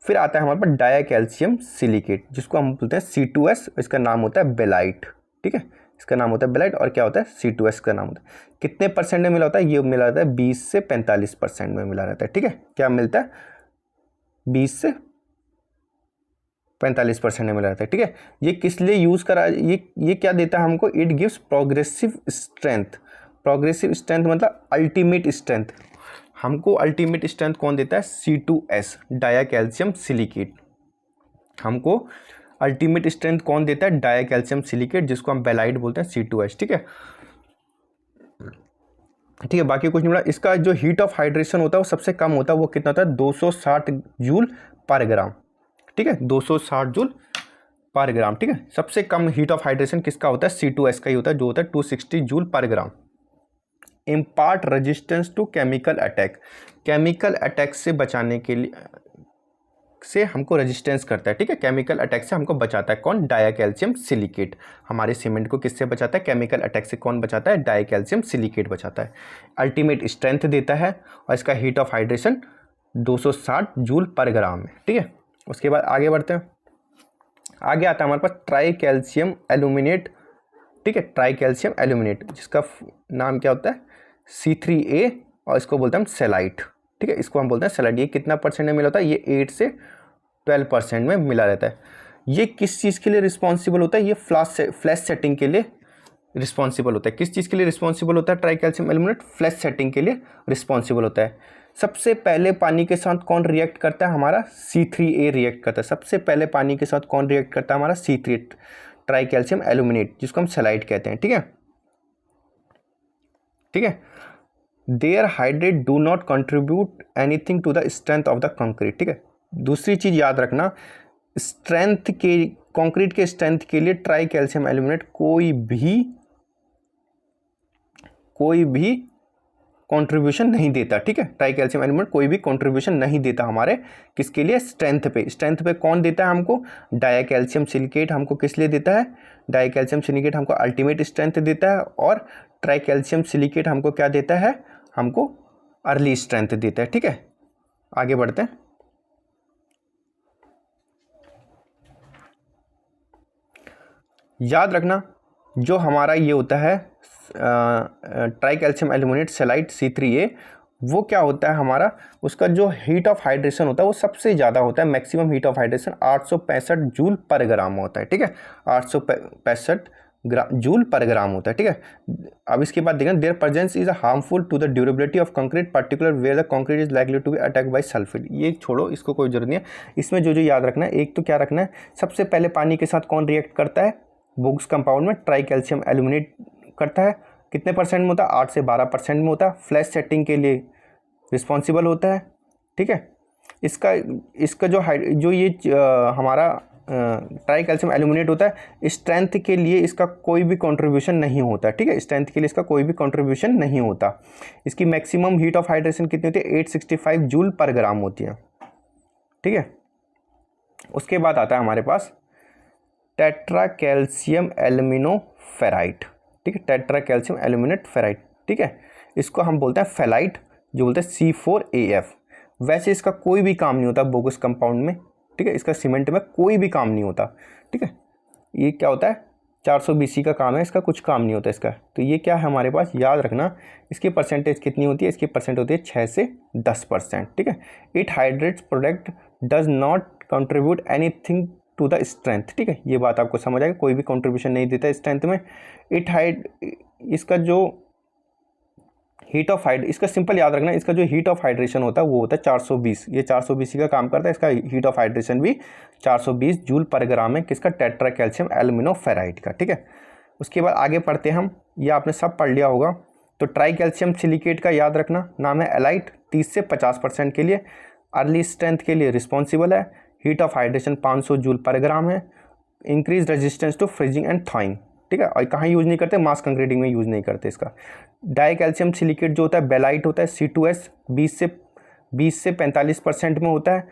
फिर आता है हमारे पास डाया कैल्शियम सिलिकेट, जिसको हम बोलते हैं C2S, इसका नाम होता है बेलाइट, ठीक है, इसका नाम होता है बेलाइट, और क्या होता है, C2S का नाम होता है। कितने परसेंट में मिला होता है, ये मिला रहता है 20 से 45% में मिला रहता है, ठीक है, क्या मिलता है, 20 से 45% में मिला रहता है, ठीक है। ये किस लिए यूज़ करा, ये क्या देता है हमको, it gives progressive strength, progressive strength मतलब अल्टीमेट स्ट्रेंथ, हमको अल्टीमेट स्ट्रेंथ कौन देता है, C2S डाया कैल्शियम सिलिकेट, हमको अल्टीमेट स्ट्रेंथ कौन देता है, डाया कैल्शियम सिलिकेट, जिसको हम बेलाइट बोलते हैं, C2S, ठीक है, ठीक है। बाकी कुछ नहीं मिला, इसका जो हीट ऑफ हाइड्रेशन होता है वो सबसे कम होता है, वो कितना होता है, 260 जूल पर ग्राम, ठीक है, 260 जूल पर ग्राम, ठीक है। सबसे कम हीट ऑफ हाइड्रेशन किसका होता है, C2S का ही होता है, जो होता है 260 जूल पर gram. Impart resistance to chemical attack, chemical attack से बचाने के लिए से हमको रेजिस्टेंस करता है, ठीक है, केमिकल अटैक से हमको बचाता है कौन, डाया कैल्शियम सिलिकेट, हमारे सीमेंट को किससे बचाता है, केमिकल अटैक से कौन बचाता है, डाया कैल्शियम सिलिकेट बचाता है। अल्टीमेट स्ट्रेंथ देता है, और इसका हीट ऑफ हाइड्रेशन 260 जूल पर ग्राम है, ठीक है। उसके बाद आगे बढ़ते हैं, आगे आता है हमारे पास ट्राई कैल्शियम एल्यूमिनेट, ठीक है, ट्राई कैल्शियम एल्यूमिनेट, जिसका नाम क्या होता है, C3A, और इसको बोलते हैं हम सेलाइट, ठीक है, इसको हम बोलते हैं सेलाइट। ये कितना परसेंट में मिला होता है, ये 8 से 12% में मिला रहता है। ये किस चीज़ के लिए रिस्पॉन्सिबल होता है, ये फ्लैश सेटिंग के लिए रिस्पॉन्सिबल होता है। किस चीज़ के लिए रिस्पॉन्सिबल होता है, try calcium aluminate flash setting के लिए रिस्पॉन्सिबल होता है। सबसे पहले पानी के साथ कौन रिएक्ट करता है, हमारा C3A रिएक्ट करता है, सबसे पहले पानी के साथ कौन रिएक्ट करता है, हमारा C3 ट्राई कैल्शियम एल्यूमिनेट, जिसको हम सेलाइट कहते हैं, ठीक है, ठीक है। There hydrate do not contribute anything to the strength of the concrete, ठीक है। दूसरी चीज़ याद रखना, स्ट्रेंथ के, कंक्रीट के स्ट्रेंथ के लिए ट्राई कैल्शियम एल्यूमिनेट कोई भी कंट्रीब्यूशन नहीं देता, ठीक है, ट्राई कैल्शियम एल्यूमिनेट कोई भी कंट्रीब्यूशन नहीं देता हमारे किसके लिए, स्ट्रेंथ पे। स्ट्रेंथ पे कौन देता है हमको, डाया कैल्शियम सिलिकेट हमको किस लिए देता है, डाया कैल्शियम सिलिकेट हमको अल्टीमेट स्ट्रेंथ देता है, और ट्राई कैल्शियम सिलिकेट हमको क्या देता है, हमको अर्ली स्ट्रेंथ देता है, ठीक है। आगे बढ़ते हैं, याद रखना जो हमारा ये होता है try calcium aluminate Celite C3A, वो क्या होता है हमारा, उसका जो हीट ऑफ हाइड्रेशन होता है वो सबसे ज़्यादा होता है, maximum heat of hydration 865 joule पर ग्राम होता है, ठीक है, 865 जूल पर ग्राम होता है, ठीक है। अब इसके बाद देखें, their presence is harmful to the durability of concrete, particular where the concrete is likely to be attack by sulphate. ये छोड़ो, इसको कोई जरूरत नहीं है, इसमें जो याद रखना है, एक तो क्या रखना है, सबसे पहले पानी के साथ कौन रिएक्ट करता है, बोग्स कंपाउंड में ट्राई कैल्शियम एल्यूमिनेट करता है, कितने परसेंट में होता है, 8 से 12% में होता है, फ्लैश सेटिंग के लिए रिस्पॉन्सिबल होता है, ठीक है। इसका जो ये हमारा ट्राई कैल्शियम एल्यूमिनेट होता है, स्ट्रेंथ के लिए इसका कोई भी कंट्रीब्यूशन नहीं होता, ठीक है, स्ट्रेंथ के लिए इसका कोई भी कंट्रीब्यूशन नहीं होता। इसकी मैक्सिमम हीट ऑफ हाइड्रेशन कितनी होती है, 865 जूल पर ग्राम होती है, ठीक है। उसके बाद आता है हमारे पास टेट्रा कैल्शियम एल्यूमिनोफेराइट, ठीक है, टेट्रा कैल्शियम एल्यूमिनेट फेराइट, ठीक है, इसको हम बोलते हैं फेलाइट, जो बोलते हैं C4AF। वैसे इसका कोई भी काम नहीं होता बोगस कंपाउंड में, ठीक है, इसका सीमेंट में कोई भी काम नहीं होता, ठीक है। ये क्या होता है, 400 BC का काम है, इसका कुछ काम नहीं होता इसका। तो ये क्या है हमारे पास, याद रखना, इसकी परसेंटेज कितनी होती है, इसकी परसेंट होती है 6 से 10%, ठीक है। It hydrates product does not contribute anything to the strength, ठीक है, ये बात आपको समझ आएगी, कोई भी कंट्रीब्यूशन नहीं देता स्ट्रेंथ में। इसका जो हीट ऑफ हाइड, इसका सिंपल याद रखना, इसका जो हीट ऑफ हाइड्रेशन होता है वो होता है 420, ये 420 का काम करता है, इसका हीट ऑफ हाइड्रेशन भी 420 जूल पर ग्राम है, किसका, टेट्रा कैल्शियम एल्यूमिनोफेराइड का, ठीक है। उसके बाद आगे पढ़ते हैं हम, ये आपने सब पढ़ लिया होगा। तो ट्राई कैल्शियम सिलिकेट का याद रखना, नाम है एलाइट, 30 से 50% के लिए, अर्ली स्ट्रेंथ के लिए रिस्पॉन्सिबल है, हीट ऑफ हाइड्रेशन 500 जूल पर ग्राम है, increase resistance to freezing and thawing, ठीक है। और कहाँ यूज़ नहीं करते, मास कंक्रीटिंग में यूज़ नहीं करते इसका। डाई कैल्शियम सिलिकेट जो होता है बेलाइट होता है, C2S 20 से 45% में होता है,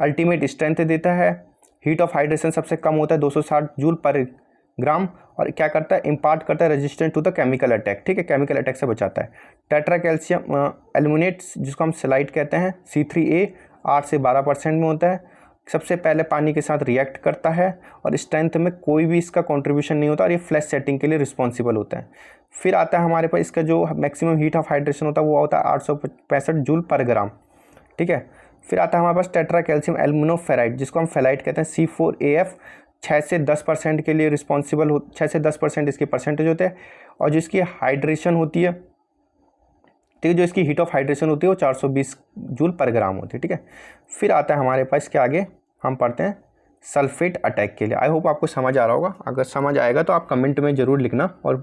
अल्टीमेट स्ट्रेंथ देता है, हीट ऑफ हाइड्रेशन सबसे कम होता है 260 जूल पर ग्राम, और क्या करता है, इम्पार्ट करता है resistant to the chemical attack, ठीक है, केमिकल अटैक से बचाता है। टेट्रा कैल्शियम एल्यूमिनेट्स जिसको हम सेलाइट कहते हैं, C3A 8 से 12% में होता है, सबसे पहले पानी के साथ रिएक्ट करता है, और स्ट्रेंथ में कोई भी इसका कंट्रीब्यूशन नहीं होता, और ये फ्लैश सेटिंग के लिए रिस्पॉन्सिबल होता है। फिर आता है हमारे पास इसका जो मैक्सिमम हीट ऑफ हाइड्रेशन होता है वो होता है 865 जूल पर ग्राम, ठीक है। फिर आता है हमारे पास टेट्रा कैल्शियम एल्यूमिनोफेराइड जिसको हम फेलाइट कहते हैं, C4AF 6 से 10% के लिए रिस्पॉन्सिबल हो, 6 से 10% इसके परसेंटेज होते हैं, और जिसकी हाइड्रेशन होती है, ठीक है, जो इसकी हीट ऑफ हाइड्रेशन होती है वो 420 जूल पर ग्राम होती है, ठीक है। फिर आता है हमारे पास इसके आगे हम पढ़ते हैं सल्फेट अटैक के लिए। आई होप आपको समझ आ रहा होगा, अगर समझ आएगा तो आप कमेंट में ज़रूर लिखना और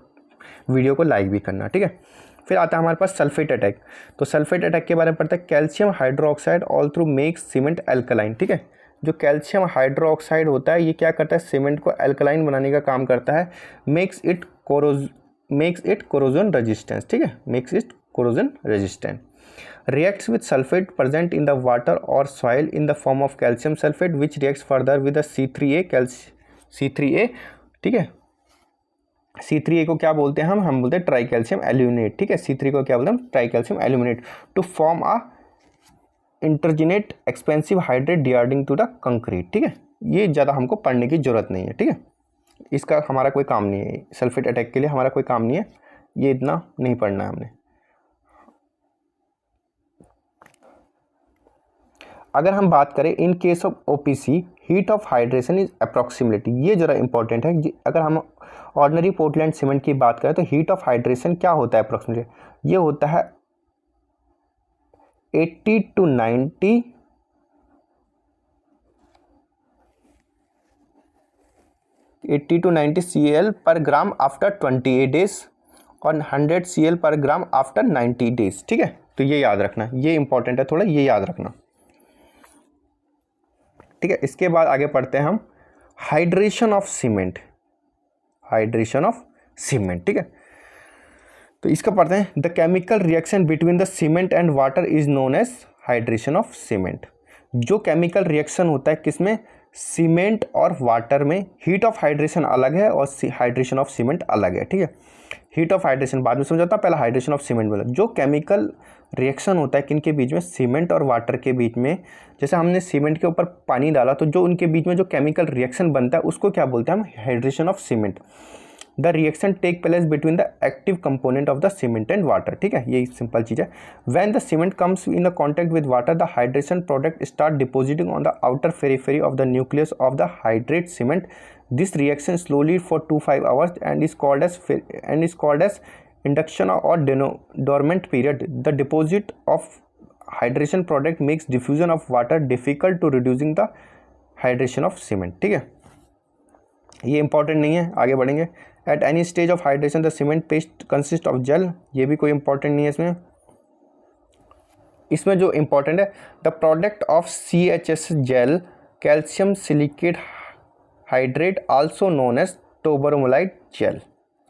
वीडियो को लाइक भी करना, ठीक है। फिर आता है हमारे पास सल्फेट अटैक। तो सल्फेट अटैक के बारे में पढ़ते हैं, calcium hydroxide all through makes cement alkaline, ठीक है। जो कैल्शियम हाइड्रोक्साइड होता है ये क्या करता है, सीमेंट को एल्कलाइन बनाने का काम करता है, मेक्स इट कोरोजन रेजिस्टेंस, ठीक है, makes it corrosion resistant. Reacts with sulfate present in the water or soil in the form of calcium sulfate which reacts further with the C3A, ठीक है। C3A को क्या बोलते हैं हम बोलते हैं ट्राई कैल्शियम एल्यूमिनेट, ठीक है। C3 को क्या बोलते हैं, tricalcium aluminate, to form a ettringite expansive hydrate degrading to the concrete, ठीक है। ये ज़्यादा हमको पढ़ने की जरूरत नहीं है, ठीक है, इसका हमारा कोई काम नहीं है, सल्फेट अटैक के लिए हमारा कोई काम नहीं है, ये इतना नहीं पढ़ना है हमने। अगर हम बात करें in case of OPC, heat of hydration is approximately, ये ज़रा इंपॉर्टेंट है। अगर हम ऑर्डिनरी पोर्टलैंड सीमेंट की बात करें तो हीट ऑफ हाइड्रेशन क्या होता है अप्रॉक्सीमेटली, ये होता है 80 to 90 CL पर ग्राम आफ्टर 28 डेज और 100 CL पर ग्राम आफ्टर 90 डेज, ठीक है। तो ये याद रखना, ये इंपॉर्टेंट है थोड़ा, ये याद रखना, ठीक है। इसके बाद आगे पढ़ते हैं हम हाइड्रेशन ऑफ सीमेंट, ठीक है। तो इसका पढ़ते हैं, the chemical reaction between the cement and water is known as hydration of cement. जो केमिकल रिएक्शन होता है किसमें, सीमेंट और वाटर में, हीट ऑफ हाइड्रेशन अलग है और हाइड्रेशन ऑफ सीमेंट अलग है, ठीक है। हीट ऑफ हाइड्रेशन बाद में समझाता, पहला हाइड्रेशन ऑफ सीमेंट बोला। जो केमिकल रिएक्शन होता है किनके बीच में, सीमेंट और वाटर के बीच में, जैसे हमने सीमेंट के ऊपर पानी डाला तो जो उनके बीच में जो केमिकल रिएक्शन बनता है उसको क्या बोलते हैं हम, hydration of cement. The reaction take place between the active component of the cement and water, ठीक है, ये सिंपल चीज़ है। When the cement comes in the contact with water the hydration product start depositing on the outer periphery of the nucleus of the hydrate cement. This reaction slowly for 2-5 hours and is called as induction or dormant period. The deposit of hydration product makes diffusion of water difficult to reducing the hydration of cement, ठीक है। ये important नहीं है, आगे बढ़ेंगे। At any stage of hydration the cement paste consist of gel, ये भी कोई इंपॉर्टेंट नहीं है इसमें जो इंपॉर्टेंट है, the product of CHS gel calcium silicate hydrate also known as tobermorite gel,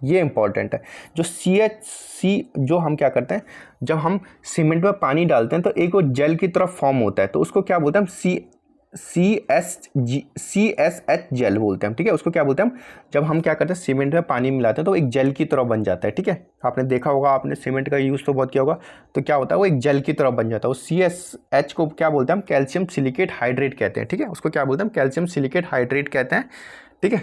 ये इंपॉर्टेंट है। जो CHC जो हम क्या करते हैं, जब हम सीमेंट में पानी डालते हैं तो एक वो जेल की तरफ फॉर्म होता है, तो उसको क्या बोलते हैं हम, CSH जेल बोलते हैं, ठीक है। उसको क्या बोलते हैं हम, जब हम क्या करते हैं सीमेंट में पानी मिलाते हैं तो एक जेल की तरह बन जाता है, ठीक है। आपने देखा होगा, आपने सीमेंट का यूज़ तो बहुत किया होगा, तो क्या होता है वो एक जेल की तरह बन जाता है। वो CSH को क्या बोलते हैं हम, कैल्शियम सिलिकेट हाइड्रेट कहते हैं, ठीक है। उसको क्या बोलते हैं हम, कैल्शियम सिलिकेट हाइड्रेट कहते हैं, ठीक है।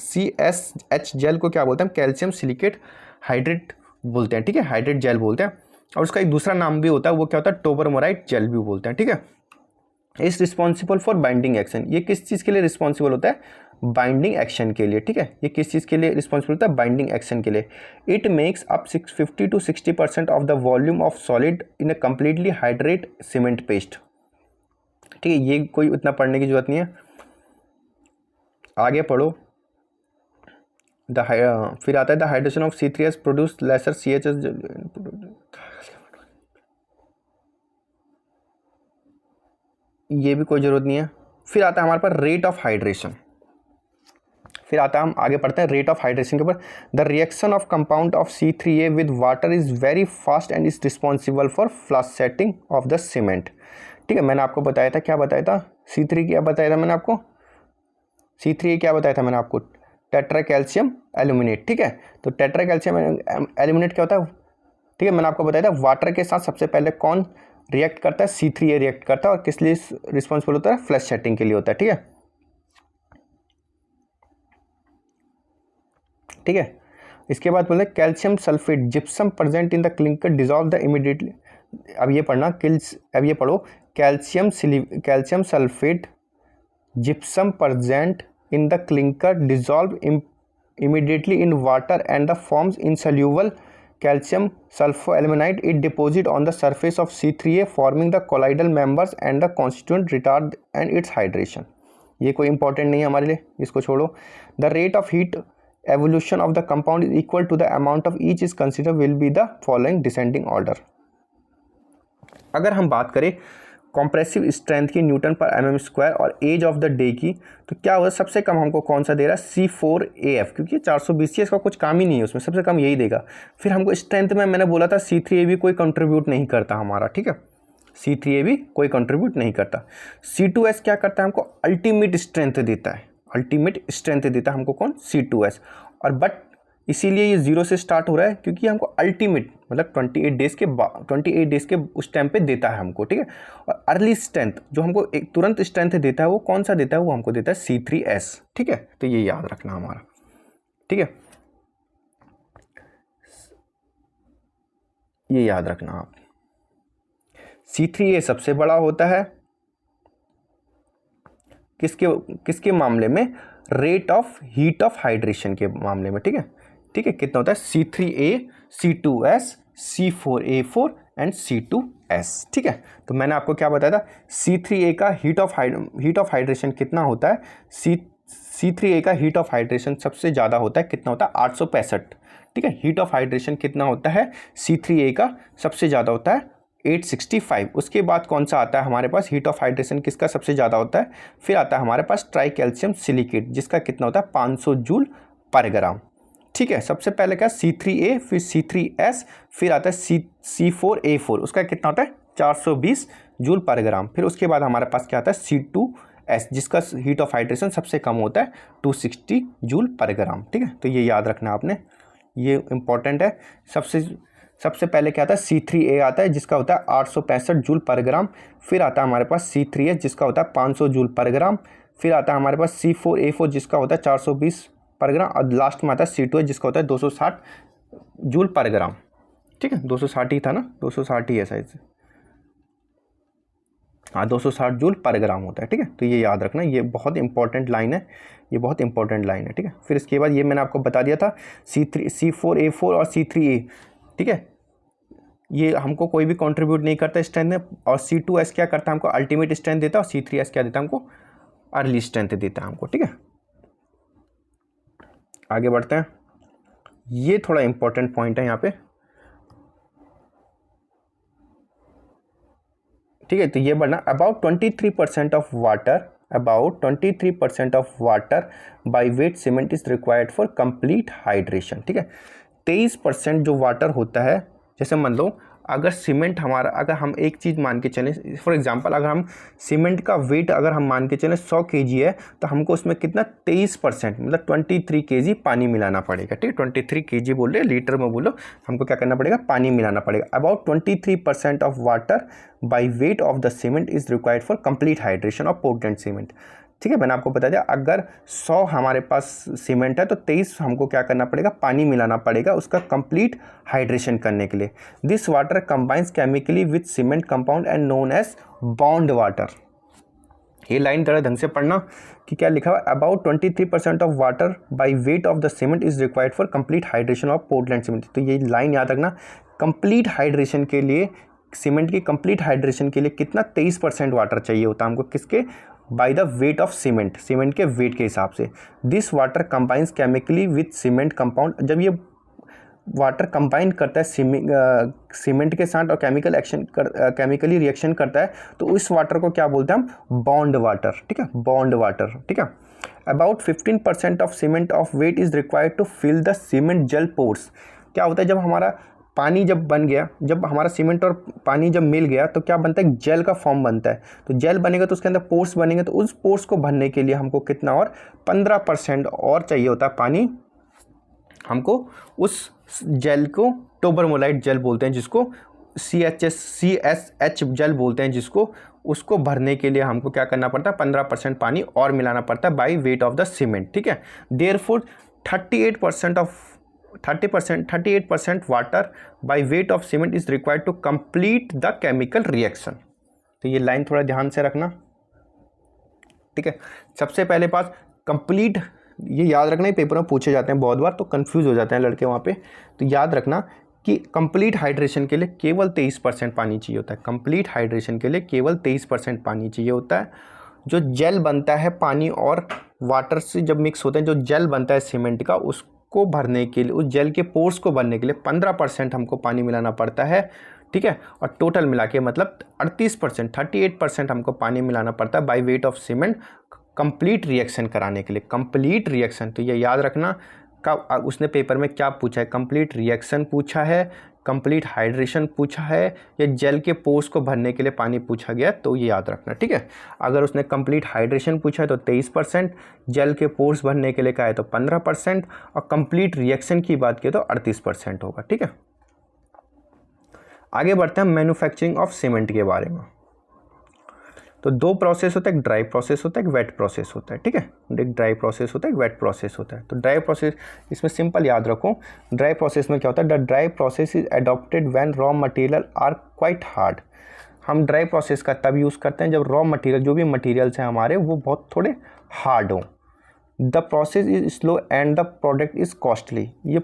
CSH जेल को क्या बोलते हैं हम, कैल्शियम सिलिकेट हाइड्रेट बोलते हैं, ठीक है, हाइड्रेट जेल बोलते हैं। और उसका एक दूसरा नाम भी होता है, वो क्या होता है, टोबरमोलाइट जेल भी बोलते हैं, ठीक है। Is responsible for binding action, ये किस चीज़ के लिए रिस्पॉन्सिबल होता है, बाइंडिंग एक्शन के लिए, ठीक है। ये किस चीज़ के लिए रिस्पॉन्सिबल होता है? बाइंडिंग एक्शन के लिए। It makes up 50 to 60% of the volume of solid in a completely hydrate cement paste, ठीक है। ये कोई उतना पढ़ने की जरूरत नहीं है, आगे पढ़ो। फिर आता है the hydration of C3S produce lesser CHS, ये भी कोई ज़रूरत नहीं है। फिर आता है हमारे पास रेट ऑफ हाइड्रेशन। फिर आता है, हम आगे पढ़ते हैं रेट ऑफ हाइड्रेशन के ऊपर। The reaction of compound of C3A with water is very fast and is responsible for flush setting of the cement, ठीक है। मैंने आपको बताया था, क्या बताया था? C3 क्या बताया था मैंने आपको? C3A क्या बताया था मैंने आपको? टेट्रा कैल्शियम एल्यूमिनेट, ठीक है। तो टेट्रा कैल्शियम एल्यूमिनेट क्या होता है? ठीक है, मैंने आपको बताया था वाटर के साथ सबसे पहले कौन रिएक्ट करता है? C3A रिएक्ट करता है, और किस लिए रिस्पॉन्सिबल होता है? फ्लश सेटिंग के लिए होता है, ठीक है। ठीक है, इसके बाद बोले calcium sulphate gypsum present in the clinker dissolve the immediately. अब ये पढ़ना, अब ये पढ़ो, calcium sulphate gypsum present in the clinker dissolve immediately in water and the forms insoluble calcium sulfoaluminide. It deposit on the surface of C3A forming the colloidal members and the constituent retard and its hydration. ये कोई important नहीं है हमारे लिए, इसको छोड़ो। The rate of heat evolution of the compound is equal to the amount of each is considered will be the following descending order. अगर हम बात करें कॉम्प्रेसिव स्ट्रेंथ की न्यूटन पर mm² और एज ऑफ द डे की, तो क्या होगा? सबसे कम हमको कौन सा दे रहा है? C4AF, क्योंकि 420 इसका कुछ काम ही नहीं है, उसमें सबसे कम यही देगा। फिर हमको स्ट्रेंथ में मैंने बोला था C3A भी कोई कंट्रीब्यूट नहीं करता हमारा, ठीक है। C3A भी कोई कंट्रीब्यूट नहीं करता। C2S क्या करता है? हमको अल्टीमेट स्ट्रेंथ देता है, अल्टीमेट स्ट्रेंथ देता है हमको कौन? C2S। और बट इसीलिए ये 0 से स्टार्ट हो रहा है, क्योंकि हमको अल्टीमेट मतलब 28 डेज़ के उस टाइम पे देता है हमको, ठीक है। और अर्ली स्ट्रेंथ जो हमको एक तुरंत स्ट्रेंथ देता है, वो कौन सा देता है? वो हमको देता है C3S, ठीक है। तो ये याद रखना हमारा, ठीक है, ये याद रखना आप। C3A सबसे बड़ा होता है किसके मामले में? Rate of heat of hydration के मामले में, ठीक है। ठीक है, कितना होता है? C3A, C2S, C4A4 and C2S, ठीक है। तो मैंने आपको क्या बताया था? C3A का हीट ऑफ हाइड्रेशन कितना होता है? C3A का हीट ऑफ हाइड्रेशन सबसे ज़्यादा होता है, कितना होता है? 865, ठीक है। हीट ऑफ हाइड्रेशन कितना होता है? C3A का सबसे ज़्यादा होता है 865। उसके बाद कौन सा आता है हमारे पास? हीट ऑफ हाइड्रेशन किसका सबसे ज़्यादा होता है? फिर आता है हमारे पास ट्राई कैल्शियम सिलिकेट, जिसका कितना होता है? 500 जूल पर ग्राम, ठीक है। सबसे पहले क्या? C3A, फिर C3S, फिर आता है C4A4, उसका कितना होता है? 420 जूल पर ग्राम। फिर उसके बाद हमारे पास क्या आता है? C2S, जिसका हीट ऑफ हाइड्रेशन सबसे कम होता है 260 जूल पर ग्राम, ठीक है। तो ये याद रखना आपने, ये इंपॉर्टेंट है। सबसे पहले क्या आता है? C3A आता है, जिसका होता है 865 जूल पर ग्राम। फिर आता है हमारे पास C3S, जिसका होता है 500 जूल पर ग्राम। फिर आता है हमारे पास C4A4, जिसका होता है 420 पर ग्राम। और लास्ट में आता है C2S, जिसका होता है 260 जूल पर ग्राम, ठीक है। 260 ही था ना? 260 ही है शायद से, हाँ, 260 जूल पर ग्राम होता है, ठीक है। तो ये याद रखना, ये बहुत इंपॉर्टेंट लाइन है, ये बहुत इंपॉर्टेंट लाइन है, ठीक है। फिर इसके बाद ये मैंने आपको बता दिया था C4A4 और C3A, ठीक है, ये हमको कोई भी कंट्रीब्यूट नहीं करता स्ट्रेंथ में। और C2S क्या करता है? हमको अल्टीमेट स्ट्रेंथ देता है। और C3S क्या देता है? हमको अर्ली स्ट्रेंथ देता है हमको, ठीक है। आगे बढ़ते हैं, ये थोड़ा इंपॉर्टेंट पॉइंट है यहाँ पे, ठीक है। तो ये बढ़ना, about 23% of water by wait cement is required for complete hydration, ठीक है। 23% जो वाटर होता है, जैसे मान लो अगर सीमेंट हमारा, अगर हम एक चीज़ मान के चलें, फॉर एग्जांपल अगर हम सीमेंट का वेट अगर हम मान के चलें 100 kg है, तो हमको उसमें कितना 23% मतलब 23 kg पानी मिलाना पड़ेगा, ठीक है। 23 kg बोल रहे, लीटर में बोलो, हमको क्या करना पड़ेगा? पानी मिलाना पड़ेगा। About 23% of water by wait of the cement is required for complete hydration of Portland cement, ठीक है। मैंने आपको बता दिया, अगर 100 हमारे पास सीमेंट है तो 23 हमको क्या करना पड़ेगा? पानी मिलाना पड़ेगा उसका कंप्लीट हाइड्रेशन करने के लिए। This water combines chemically with cement compound and known as bond water, ये लाइन थोड़ा ढंग से पढ़ना कि क्या लिखा हुआ, about 23% of water by weight of the cement is required for complete hydration of Portland cement. तो ये लाइन याद रखना, कंप्लीट हाइड्रेशन के लिए, सीमेंट की कंप्लीट हाइड्रेशन के लिए कितना 23% वाटर चाहिए होता है हमको, किसके, by the wait of cement, cement के वेट के हिसाब से। This water combines chemically with cement compound, जब ये वाटर कंबाइन करता है सीमेंट के साथ और केमिकली रिएक्शन करता है, तो इस वाटर को क्या बोलते हैं हम, बॉन्ड वाटर, ठीक है, बॉन्ड वाटर, ठीक है। About 15% of cement of weight is required to fill the cement gel pores. क्या होता है, जब हमारा पानी जब बन गया, जब हमारा सीमेंट और पानी जब मिल गया तो क्या बनता है, जेल का फॉर्म बनता है। तो जेल बनेगा तो उसके अंदर पोर्स बनेंगे, तो उस पोर्स को भरने के लिए हमको कितना और 15% और चाहिए होता है पानी हमको। उस जेल को टोबरमोलाइट जेल बोलते हैं, जिसको CSH जेल बोलते हैं, जिसको, उसको भरने के लिए हमको क्या करना पड़ता है, 15% पानी और मिलाना पड़ता है by weight of the cement, ठीक है। Therefore 38% water by weight of cement is required to complete the chemical reaction. तो ये लाइन थोड़ा ध्यान से रखना, ठीक है। सबसे पहले पास कंप्लीट, ये याद रखना, ही पेपर में पूछे जाते हैं बहुत बार, तो कंफ्यूज हो जाते हैं लड़के वहाँ पे। तो याद रखना कि कंप्लीट हाइड्रेशन के लिए केवल 23% पानी चाहिए होता है, कंप्लीट हाइड्रेशन के लिए केवल 23% पानी चाहिए होता है। जो जेल बनता है पानी और वाटर से जब मिक्स होते हैं, जो जेल बनता है सीमेंट का, उसको भरने के लिए, उस जेल के पोर्स को भरने के लिए 15% हमको पानी मिलाना पड़ता है, ठीक है। और टोटल मिला के मतलब 38% हमको पानी मिलाना पड़ता है by weight of cement complete reaction कराने के लिए, कंप्लीट रिएक्शन। तो ये याद रखना का उसने पेपर में क्या पूछा है, कंप्लीट रिएक्शन पूछा है, कंप्लीट हाइड्रेशन पूछा है, या जेल के पोर्स को भरने के लिए पानी पूछा गया, तो ये याद रखना, ठीक है। अगर उसने कंप्लीट हाइड्रेशन पूछा है तो 23%, जेल के पोर्स भरने के लिए कहा है तो 15%, और कंप्लीट रिएक्शन की बात की तो 38% होगा, ठीक है। आगे बढ़ते हैं मैन्युफैक्चरिंग ऑफ सीमेंट के बारे में। तो दो प्रोसेस होता है, एक ड्राई प्रोसेस होता है, एक वेट प्रोसेस होता है, ठीक है। एक ड्राई प्रोसेस होता है, एक वेट प्रोसेस होता है। तो ड्राई प्रोसेस, इसमें सिंपल याद रखो, ड्राई प्रोसेस में क्या होता है, the dry process is adopted when raw material are quite hard. हम ड्राई प्रोसेस का तब यूज़ करते हैं जब रॉ मटेरियल, जो भी मटेरियल्स हैं हमारे, वो बहुत थोड़े हार्ड हों। The process is slow and the product is costly. ये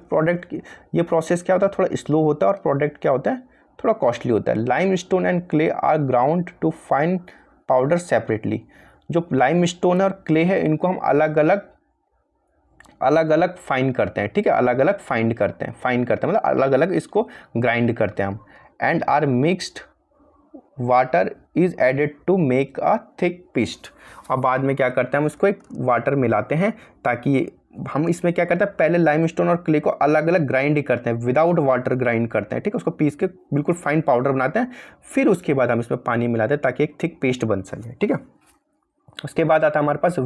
प्रोसेस क्या होता है, थोड़ा स्लो होता है, और प्रोडक्ट क्या होता है, थोड़ा कॉस्टली होता है। Lime stone and clay are ground to fine powder separately. जो लाइम स्टोन और क्ले है, इनको हम अलग अलग फाइन करते हैं, ठीक है, अलग अलग फाइन करते हैं मतलब अलग अलग इसको ग्राइंड करते हैं हम। And are mixed water is added to make a thick paste. और बाद में क्या करते हैं, हम उसको एक वाटर मिलाते हैं, ताकि हम इसमें क्या करते हैं, पहले लाइमस्टोन और क्ले को अलग अलग ग्राइंड करते हैं, विदाउट वाटर ग्राइंड करते हैं, ठीक है, उसको पीस के बिल्कुल फाइन पाउडर बनाते हैं। फिर उसके बाद हम इसमें पानी मिलाते हैं ताकि एक थिक पेस्ट बन सके, ठीक है। उसके बाद आता है हमारे पास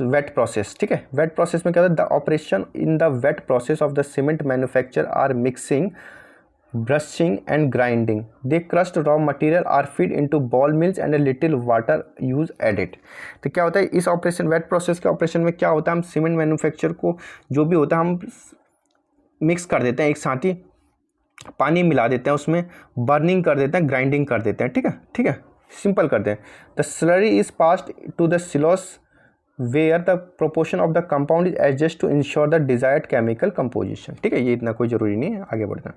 वेट प्रोसेस, ठीक है। वेट प्रोसेस में क्या होता है, the operation in the wet process of the cement manufacture are mixing, brushing and grinding. They crushed raw material are feed into ball mills and a little water use added. तो क्या होता है इस operation, weight process के operation में क्या होता है, हम सीमेंट मैन्युफैक्चर को जो भी होता है हम मिक्स कर देते हैं, एक साथ ही पानी मिला देते हैं, उसमें बर्निंग कर देते हैं, ग्राइंडिंग कर देते हैं, ठीक है, सिंपल करते हैं। The slurry is passed to the silos where the proportion of the compound is adjust to ensure the desired chemical composition, ठीक है। ये इतना कोई ज़रूरी नहीं है, आगे बढ़ते हैं।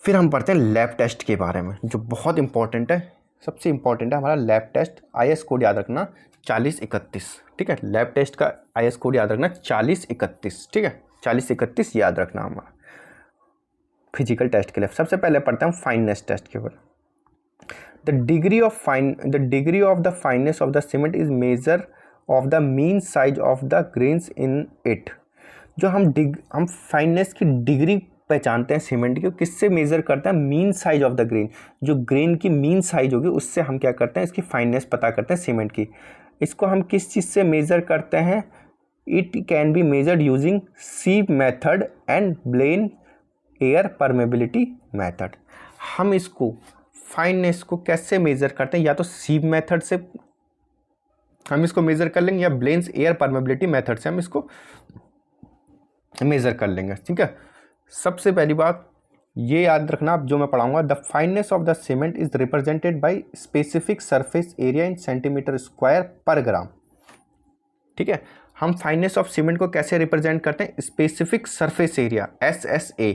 फिर हम पढ़ते हैं लैब टेस्ट के बारे में, जो बहुत इंपॉर्टेंट है, सबसे इंपॉर्टेंट है हमारा लैब टेस्ट। IS कोड याद रखना 4031, ठीक है। लैब टेस्ट का IS कोड याद रखना 4031, ठीक है, 4031 याद रखना हमारा फिजिकल टेस्ट के लिए। सबसे पहले पढ़ते हैं फाइननेस टेस्ट के बारे में। The degree of the fineness of the cement is measure of the mean size of the grains in it. जो हम फाइननेस की डिग्री पहचानते हैं सीमेंट की, किससे मेज़र करते हैं, mean size of the grain. जो ग्रेन की मीन साइज होगी उससे हम क्या करते हैं, इसकी फाइननेस पता करते हैं सीमेंट की। इसको हम किस चीज़ से मेज़र करते हैं, it can be measured using sieve method and Blaine air permeability method. हम इसको फाइननेस को कैसे मेज़र करते हैं, या तो सीप मेथड से हम इसको मेज़र कर लेंगे, या ब्लेन्स एयर परमेबिलिटी मेथड से हम इसको मेज़र कर लेंगे, ठीक है। सबसे पहली बात ये याद रखना आप जो मैं पढ़ाऊंगा, the fineness of the cement is represented by specific surface area in centimetre square पर ग्राम। ठीक है, हम फाइननेस ऑफ सीमेंट को कैसे रिप्रेजेंट करते हैं, स्पेसिफिक सरफेस एरिया SSA,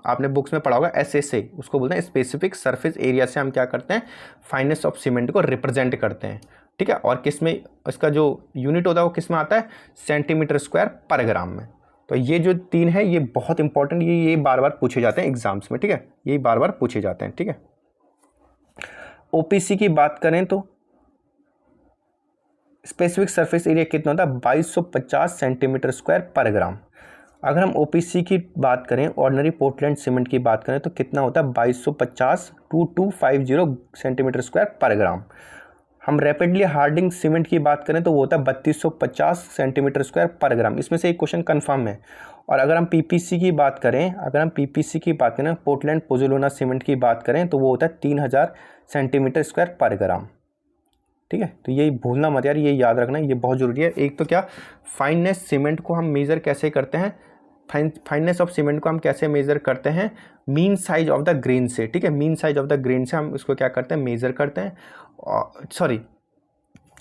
आपने बुक्स में पढ़ा होगा SSA, उसको बोलते हैं स्पेसिफिक सरफेस एरिया से हम क्या करते हैं, फाइननेस ऑफ सीमेंट को रिप्रेजेंट करते हैं। ठीक है, और किस में इसका जो यूनिट होता है वो किस में आता है, सेंटीमीटर स्क्वायर पर ग्राम में। तो ये जो 3 है ये बहुत इंपॉर्टेंट, ये बार बार पूछे जाते हैं एग्जाम्स में। ठीक है, ये बार बार पूछे जाते हैं। ठीक है, OPC की बात करें तो स्पेसिफिक सरफेस एरिया कितना होता है, 2250 सेंटीमीटर स्क्वायर पर ग्राम। अगर हम OPC की बात करें, ऑर्डिनरी पोर्टलैंड सीमेंट की बात करें तो कितना होता है, 2250 2250 सेंटीमीटर स्क्वायर पर ग्राम। हम रैपिडली हार्डिंग सीमेंट की बात करें तो वो होता है 3250 सेंटीमीटर स्क्वायर पर ग्राम। इसमें से एक क्वेश्चन कंफर्म है। और अगर हम PPC की बात करें, पोर्टलैंड पोज़ोलाना सीमेंट की बात करें तो वो होता है 3000 सेंटीमीटर स्क्वायर पर ग्राम। ठीक है, तो ये भूलना मत यार, ये याद रखना, ये बहुत ज़रूरी है। एक तो क्या, फाइननेस सीमेंट को हम मेज़र कैसे करते हैं, फाइननेस ऑफ सीमेंट को हम कैसे मेज़र करते हैं, mean size of the grain से। ठीक है, mean size of the grain से हम इसको क्या करते हैं, मेज़र करते हैं। सॉरी,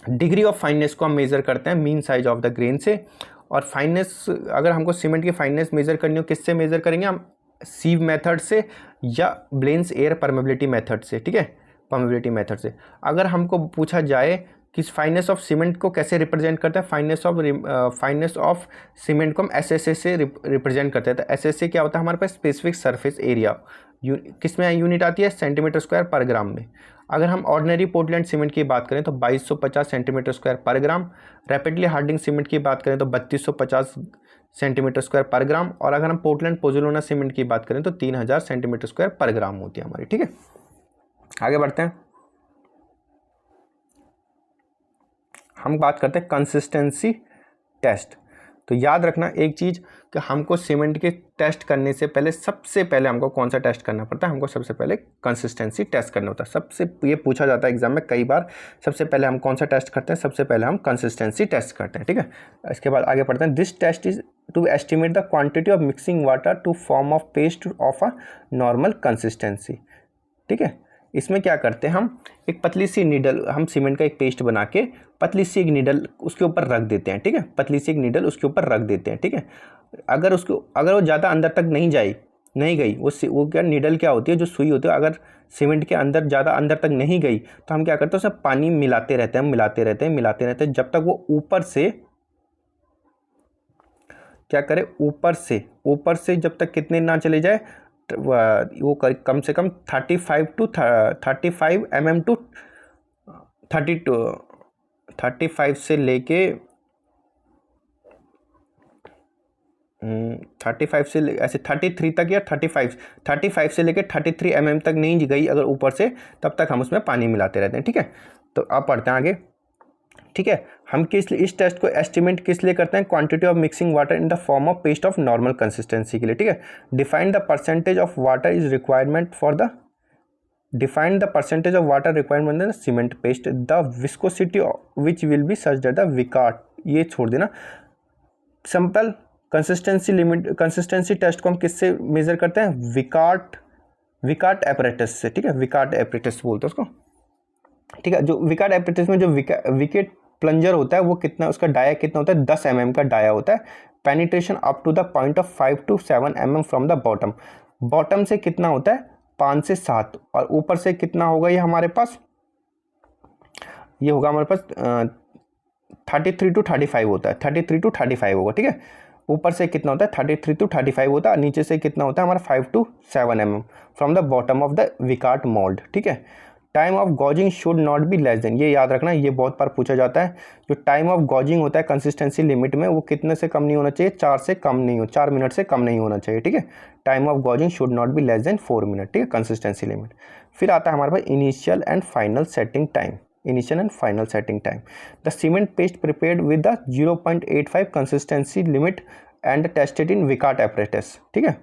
डिग्री ऑफ फाइननेस को हम मेज़र करते हैं mean size of the grain से। और फाइननेस, अगर हमको सीमेंट की फाइननेस मेज़र करनी हो, किससे मेज़र करेंगे हम, सीव मेथड से या ब्लेंस एयर परमेबिलिटी मेथड से। ठीक है, परमेबिलिटी मेथड से। अगर हमको पूछा जाए कि फाइननेस ऑफ सीमेंट को कैसे रिप्रेजेंट करते हैं, फाइननेस ऑफ सीमेंट को हम SSA से रिप्रेजेंट करते हैं। तो SSA क्या होता है हमारे पास, स्पेसिफिक सरफेस एरिया, किस में यूनिट आती है, सेंटीमीटर स्क्वायर पर ग्राम में। अगर हम ऑर्डिनरी पोर्टलैंड सीमेंट की बात करें तो 2250 सेंटीमीटर स्क्वायर पर ग्राम। रैपिडली हार्डिंग सीमेंट की बात करें तो 3250 सेंटीमीटर स्क्वायर पर ग्राम। और अगर हम पोर्टलैंड पोज़ोलाना सीमेंट की बात करें तो 3000 सेंटीमीटर स्क्वायर पर ग्राम होती है हमारी। ठीक है, आगे बढ़ते हैं, हम बात करते हैं कंसिस्टेंसी टेस्ट। तो याद रखना एक चीज़ कि हमको सीमेंट के टेस्ट करने से पहले, सबसे पहले हमको कौन सा टेस्ट करना पड़ता है, हमको सबसे पहले कंसिस्टेंसी टेस्ट करना होता है। सबसे ये पूछा जाता है एग्जाम में कई बार, सबसे पहले हम कौन सा टेस्ट करते हैं, सबसे पहले हम कंसिस्टेंसी टेस्ट करते हैं। ठीक है, इसके बाद आगे पढ़ते हैं, this test is to estimate the quantity of mixing water to form of paste of a normal consistency. ठीक है, इसमें क्या करते हैं, हम एक पतली सी नीडल, हम सीमेंट का एक पेस्ट बना के पतली सी एक नीडल उसके ऊपर रख देते हैं। ठीक है, पतली सी एक नीडल उसके ऊपर रख देते हैं। ठीक है, अगर वो ज़्यादा अंदर तक नहीं गई, वो क्या, नीडल क्या होती है, जो सुई होती है, अगर सीमेंट के अंदर ज़्यादा अंदर तक नहीं गई तो हम क्या करते हैं, उसमें पानी मिलाते रहते हैं जब तक वो ऊपर से क्या करे, ऊपर से जब तक कितने ना चले जाए, वो कम से कम 35 mm टू 35 से लेके 35 से ऐसे 33 तक या 35 से लेके 33 mm तक नहीं गई अगर ऊपर से, तब तक हम उसमें पानी मिलाते रहते हैं। ठीक है, तो अब पढ़ते हैं आगे। ठीक है, हम इस टेस्ट को एस्टिमेट किस लिए करते हैं, quantity of mixing water in the form of paste of normal consistency के लिए। ठीक है, define the percentage of water is requirement for the requirement the cement paste, the viscosity which will be such that the Vicat, ये छोड़ देना, simple consistency test को हम किससे मेजर करते हैं, विकार्ट एपरेटस से। ठीक है, विकार्ट एपरेटस बोलते हैं उसको। ठीक है, जो विकार्ट एपरेटस में जो विकेट प्लंजर होता है वो कितना, उसका डाया कितना होता है, 10 mm का डाया होता है। Penetration up to the point of 5 to 7 mm from the bottom से कितना होता है, 5 से 7, और ऊपर से कितना होगा, ये हमारे पास ये होगा हमारे पास 33 to 35 होता है, 33 to 35 होगा। ठीक है, ऊपर से कितना होता है, 33 to 35 होता है, नीचे से कितना होता है हमारा 5 to 7 mm from the bottom of the Vicat mould. ठीक है, time of gauging should not be less than, ये याद रखना, ये बहुत बार पूछा जाता है। जो टाइम ऑफ गॉजिंग होता है कंसिस्टेंसी लिमिट में, वो कितने से कम नहीं होना चाहिए, 4 मिनट से कम नहीं होना चाहिए। ठीक है, time of gauging should not be less than 4 minute. ठीक है, कंसिस्टेंसी लिमिट। फिर आता है हमारे पास initial and final setting time. The cement paste prepared with the 0.85 consistency limit and tested in Vicat apparatus. ठीक है,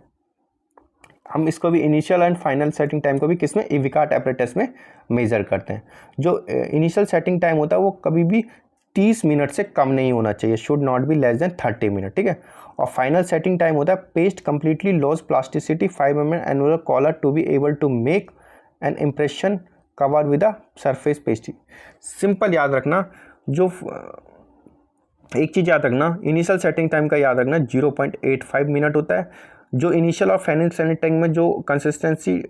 हम इसको भी initial and final setting time को भी किसमें, विकार्ट एपरेटस में मेजर करते हैं। जो इनिशियल सेटिंग टाइम होता है वो कभी भी 30 मिनट से कम नहीं होना चाहिए, should not be less than 30 minute, ठीक है। और फाइनल सेटिंग टाइम होता है paste completely loss plasticity 5 mm annual collar to be able to make an impression cover with a surface pastry. Simple याद रखना, जो एक चीज़ याद रखना, इनिशियल सेटिंग टाइम का याद रखना 0.85 मिनट होता है। जो इनिशियल और फाइनल सेटिंग टाइम में जो कंसिस्टेंसी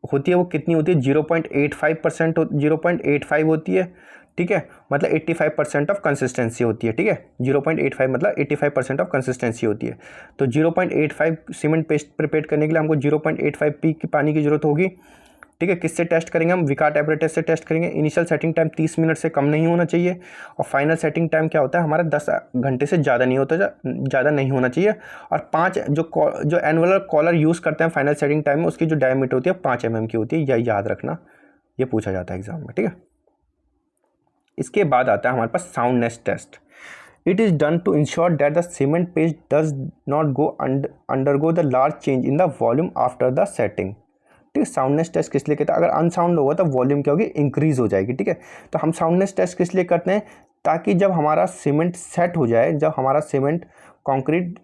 होती है वो कितनी होती है, 0.85% 0.85 होती है, ठीक है। मतलब 85% ऑफ कंसिस्टेंसी होती है, ठीक है। 0.85 मतलब 85% ऑफ कंसिस्टेंसी होती है। तो 0.85 सीमेंट पेस्ट प्रिपेयर करने के लिए हमको 0.85 पी की पानी की जरूरत होगी, ठीक है। किससे टेस्ट करेंगे हम, विकार्ट एपरेटस से टेस्ट करेंगे। इनिशियल सेटिंग टाइम 30 मिनट से कम नहीं होना चाहिए, और फाइनल सेटिंग टाइम क्या होता है हमारा 10 घंटे से ज़्यादा नहीं होता, ज़्यादा नहीं होना चाहिए। और 5 जो एनुअल कॉलर यूज़ करते हैं फाइनल सेटिंग टाइम में, उसकी जो डायमीटर होती है 5 mm की होती है, यह याद रखना, ये पूछा जाता है एग्जाम में, ठीक है। इसके बाद आता है हमारे पास soundness test. It is done to ensure that the cement paste does not go undergo the large change in the volume after the setting, ठीक है। साउंडनेस टेस्ट किस लिए कहते हैं, अगर अनसाउंड होगा तो वॉल्यूम क्या होगी, इंक्रीज हो जाएगी, ठीक है। तो हम साउंडनेस टेस्ट किस लिए करते हैं, ताकि जब हमारा सीमेंट सेट हो जाए, जब हमारा सीमेंट कंक्रीट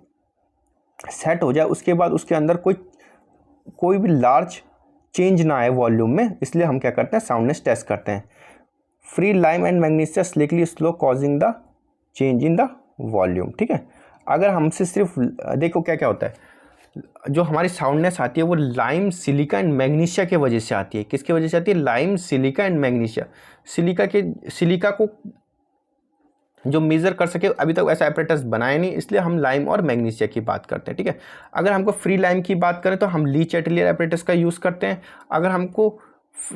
सेट हो जाए, उसके बाद उसके अंदर कोई भी लार्ज चेंज ना आए वॉल्यूम में, इसलिए हम क्या करते हैं, साउंडनेस टेस्ट करते हैं। Free lime and magnesium slickly slow causing the change in the volume, ठीक है। अगर हमसे सिर्फ देखो क्या क्या होता है, जो हमारी साउंडनेस आती है वो लाइम, सिलिका एंड मैग्नीशिया के वजह से आती है। किसके वजह से आती है, lime, silica and magnesia. Silica को जो मेज़र कर सके अभी तक ऐसा एपरेटस बनाया नहीं, इसलिए हम लाइम और मैग्नीशिया की बात करते हैं, ठीक है। अगर हमको फ्री लाइम की बात करें तो हम ली चैटेलियर एपरेटस का यूज़ करते हैं। अगर हमको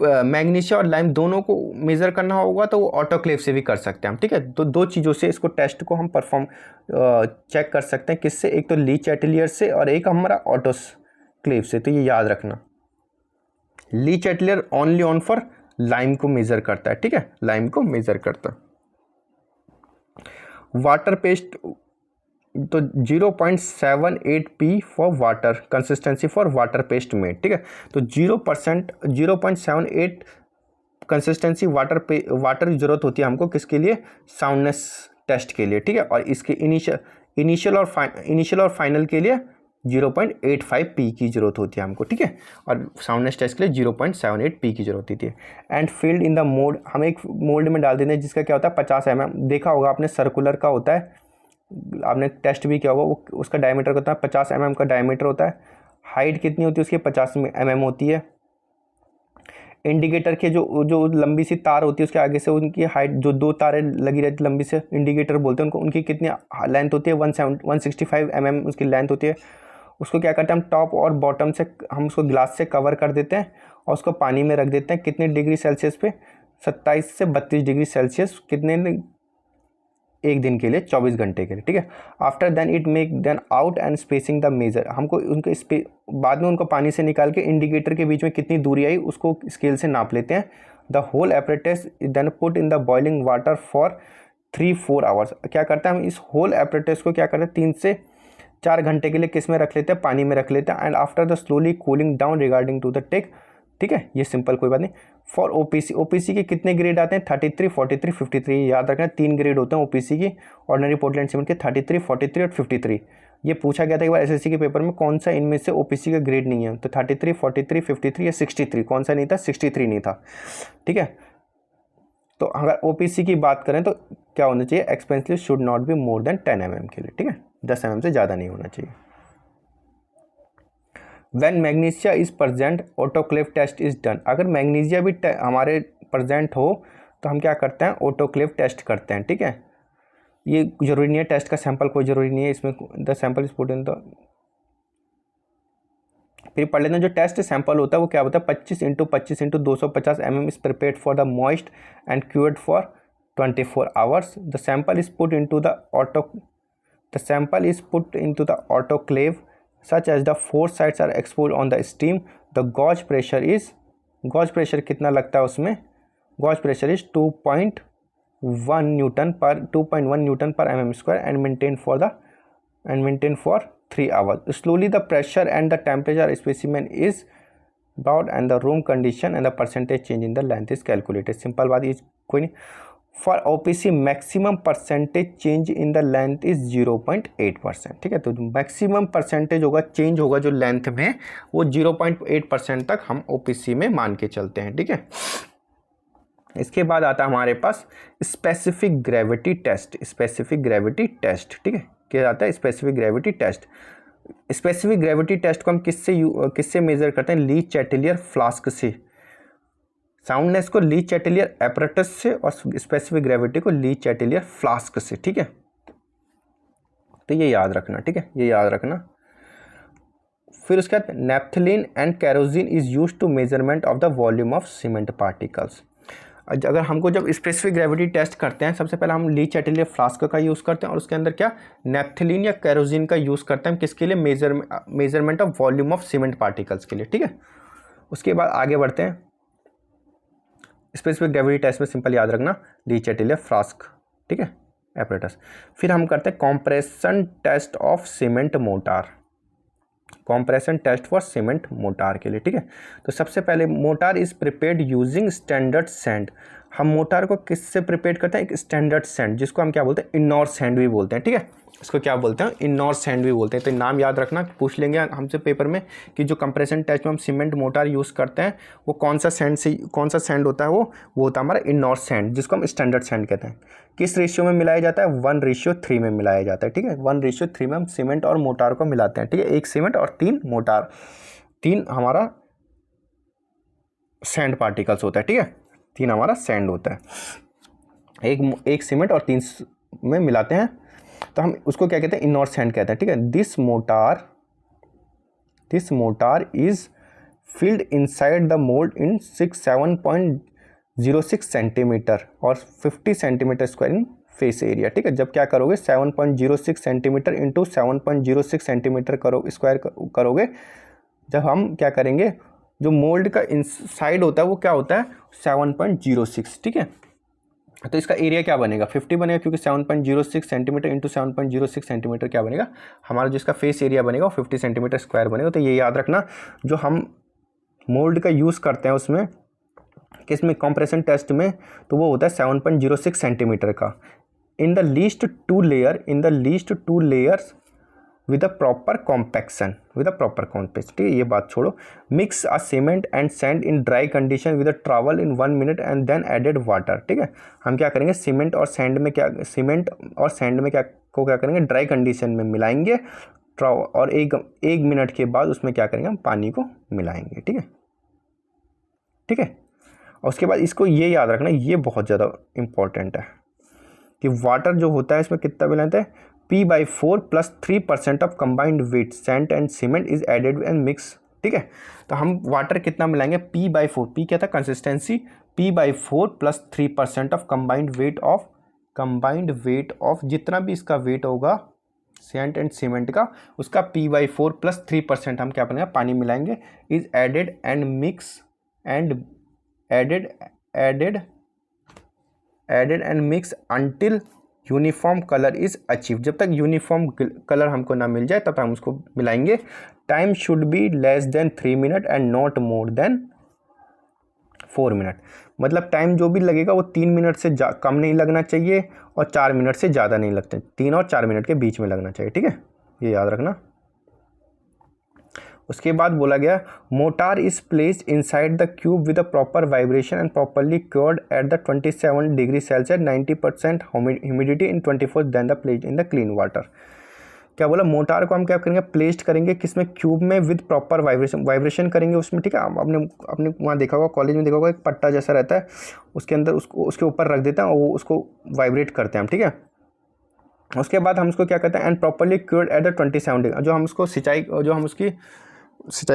मैग्नीशिया और लाइम दोनों को मेज़र करना होगा तो वो ऑटोक्लेव से भी कर सकते हैं हम, ठीक है। तो दो चीज़ों से इसको टेस्ट को हम परफॉर्म चेक कर सकते हैं, किससे, एक तो ली चैटेलियर से और एक हमारा ऑटोक्लेव से। तो ये याद रखना, ली चैटेलियर ओनली ऑन फॉर लाइम को मेज़र करता है, ठीक है, लाइम को मेज़र करता है। वाटर पेस्ट तो 0.78 P for water consistency for water paste made, ठीक है। तो 0.78 कंसिस्टेंसी वाटर की जरूरत होती है हमको, किसके लिए, साउंडनेस टेस्ट के लिए, ठीक है। और इसके इनिशियल और फाइनल के लिए 0.85 पी की जरूरत होती है हमको, ठीक है। और साउंडनेस टेस्ट के लिए 0.78 पी की जरूरत होती है। And filled in the mould, हम एक मोल्ड में डाल देते हैं जिसका क्या होता है 50 mm। देखा होगा आपने, सर्कुलर का होता है, आपने टेस्ट भी किया होगा, वो उसका डायमीटर कितना है, 50 mm का डायमीटर होता है। हाइट कितनी होती है उसकी, 50 mm होती है। इंडिकेटर के जो लंबी सी तार होती है उसके आगे से उनकी हाइट, जो 2 तारें लगी रहती लंबी से, इंडिकेटर बोलते हैं उनको, उनकी कितनी लेंथ होती है, 165 mm उसकी लेंथ होती है। उसको क्या करते हैं हम, टॉप और बॉटम से हम उसको ग्लास से कवर कर देते हैं और उसको पानी में रख देते हैं। कितने डिग्री सेल्सियस पे, 27 से 32 डिग्री सेल्सियस, कितने, एक दिन के लिए, 24 घंटे के लिए, ठीक है। After then it make then out and spacing the measure, हमको उनके बाद में उनको पानी से निकाल के इंडिकेटर के बीच में कितनी दूरी आई उसको स्केल से नाप लेते हैं। The whole apparatus then put in the boiling water for 3-4 hours. क्या करते हैं हम, इस होल एपरेटस को क्या करते हैं 3 से 4 घंटे के लिए किस में रख लेते हैं, पानी में रख लेते हैं। And after the slowly cooling down regarding to the take, ठीक है, ये सिंपल कोई बात नहीं। फॉर ओपीसी, ओपीसी के कितने ग्रेड आते हैं, 33, 43, 53, याद रखना 3 ग्रेड होते हैं ओपीसी की, ऑर्डिनरी पोर्टलैंड सीमेंट के 33, 43 और 53। ये पूछा गया था एक बार एसएससी के पेपर में, कौन सा इनमें से ओपीसी का ग्रेड नहीं है, तो 33, 43, 53 या 63, कौन सा नहीं था, 63 नहीं था, ठीक है। तो अगर ओपीसी की बात करें तो क्या होना चाहिए, expensive should not be more than 10 mm के लिए, ठीक है, 10 mm से ज़्यादा नहीं होना चाहिए। When magnesia is present autoclave test is done, अगर मैग्नीशिया भी हमारे प्रजेंट हो तो हम क्या करते हैं, ऑटोक्लेव टेस्ट करते हैं, ठीक है। ये जरूरी नहीं है, टेस्ट का सैंपल कोई ज़रूरी नहीं है इसमें, the sample is put in the, फिर पढ़ लेते हैं। जो टेस्ट सैंपल होता है वो क्या होता है, 25 × 25 × 250 mm is prepared for the moist and cured for 24 hours. The sample is put into the autoclave such as the 4 sides are exposed on the steam. The gauge pressure is, gauge pressure कितना लगता है उसमें, gauge pressure is 2.1 Newton per mm square and maintained for 3 hours. Slowly the pressure and the temperature specimen is brought and the room condition and the percentage change in the length is calculated. Simple बात, ये कोई नहीं। For OPC maximum percentage change in the length is 0.8%। ठीक है, तो maximum percentage होगा change होगा जो लेंथ में, वो 0.8% तक हम OPC में मान के चलते हैं। ठीक है, इसके बाद आता है हमारे पास specific gravity test. Specific gravity test, ठीक है, क्या आता है specific gravity test. Specific gravity test को हम किससे मेजर करते हैं? ली चैटेलियर फ्लास्क से। साउंडनेस को ली चैटेलियर एपरेटस से और स्पेसिफिक ग्रेविटी को ली चैटेलियर फ्लास्क से। ठीक है, तो ये याद रखना। ठीक है, ये याद रखना। फिर उसके बाद naphthalene and kerosene is used to measurement of the volume of cement particles. अगर हमको जब स्पेसिफिक ग्रेविटी टेस्ट करते हैं, सबसे पहले हम ली चैटेलियर फ्लास्क का यूज़ करते हैं और उसके अंदर क्या नैप्थलीन या कैरोसिन का यूज़ करते हैं। किसके लिए? Measurement of volume of cement particles के लिए। ठीक है, उसके बाद आगे बढ़ते हैं। स्पेसिफिक ग्रेविटी टेस्ट में सिंपल याद रखना ली चैटेलियर फ्लास्क, ठीक है, एपरेटस। फिर हम करते हैं compression test of cement mortar. Compression test for cement mortar के लिए। ठीक है, तो सबसे पहले mortar is prepared using standard sand. हम मोटार को किससे प्रिपेयर करते हैं? एक स्टैंडर्ड सैंड, जिसको हम क्या बोलते हैं? इनॉर सैंड भी बोलते हैं। ठीक है, इसको क्या बोलते हैं? इनॉर सैंड भी बोलते हैं। तो नाम याद रखना, पूछ लेंगे हमसे पेपर में कि जो कंप्रेशन टेस्ट में हम सीमेंट मोटार यूज़ करते हैं वो कौन सा सैंड होता है? वो होता है हमारा इनॉर सैंड, जिसको हम स्टैंडर्ड सैंड कहते हैं। किस रेशियो में मिलाया जाता है? 1:3 में मिलाया जाता है। ठीक है, 1:3 में हम सीमेंट और मोटार को मिलाते हैं। ठीक है, 1 सीमेंट और 3 मोटार, 3 हमारा सैंड पार्टिकल्स होता है। ठीक है, 3 हमारा सैंड होता है। एक सीमेंट और 3 में मिलाते हैं तो हम उसको क्या कहते हैं? इनॉर सैंड कहते हैं। ठीक है, this motor is filled inside the mould in 7.06 centimetre और 50 सेंटीमीटर स्क्वायर इन फेस एरिया। ठीक है, जब क्या करोगे 7.06 सेंटीमीटर इंटू 7.06 सेंटीमीटर स्क्वायर करोगे, जब हम क्या करेंगे, जो मोल्ड का इनसाइड होता है वो क्या होता है? 7.06। ठीक है, तो इसका एरिया क्या बनेगा? 50 बनेगा, क्योंकि 7.06 सेंटीमीटर इंटू 7.06 सेंटीमीटर क्या बनेगा? हमारा जिसका फेस एरिया बनेगा वो 50 सेंटीमीटर स्क्वायर बनेगा। तो ये याद रखना, जो हम मोल्ड का यूज़ करते हैं उसमें किसमें? कंप्रेशन टेस्ट में, तो वो होता है 7.06 सेंटीमीटर का। In the least two layers with a proper compaction, ठीक है, ये बात छोड़ो। Mix a cement and sand in dry condition with a trowel in 1 minute and then added water. ठीक है, हम क्या करेंगे? सीमेंट और सैंड में क्या करेंगे? ड्राई कंडीशन में मिलाएंगे और एक मिनट के बाद उसमें क्या करेंगे? हम पानी को मिलाएंगे। ठीक है, ठीक है, और उसके बाद इसको ये याद रखना, ये बहुत ज़्यादा इंपॉर्टेंट है कि वाटर जो होता है इसमें कितना मिलाते हैं? P/4 + 3% of combined wet sand and cement is added and mix. ठीक है, तो हम वाटर कितना मिलाएंगे? P/4, P क्या था? Consistency. P/4 + 3% of combined weight of जितना भी इसका वेट होगा सैंड एंड सीमेंट का, उसका P/4 + 3% हम क्या बनेगा? पानी मिलाएंगे। Is added and mix and added and mix until uniform colour is achieve. जब तक यूनिफॉर्म कलर हमको ना मिल जाए तब तक हम उसको मिलाएंगे। Time should be less then 3 minute and not more than 4 minute. मतलब टाइम जो भी लगेगा वो 3 मिनट से कम नहीं लगना चाहिए और 4 मिनट से ज़्यादा नहीं लगते, 3 और 4 मिनट के बीच में लगना चाहिए। ठीक है, ये याद रखना। उसके बाद बोला गया mortar is placed inside the cube with a proper vibration and properly cured at the 27 degree Celsius 90% humidity in 24 then the placed in the clean water. क्या बोला? मोटार को हम क्या करेंगे? प्लेस्ड करेंगे किसमें? क्यूब में विद प्रॉपर वाइब्रेशन करेंगे उसमें। ठीक है, आपने वहाँ देखा होगा, कॉलेज में देखा होगा, एक पट्टा जैसा रहता है, उसके अंदर उसके ऊपर रख देते हैं और उसको वाइब्रेट करते हैं हम। ठीक है, उसके बाद हम उसको क्या करते हैं? And properly cured at the 27 degree, जो हम उसको सिंचाई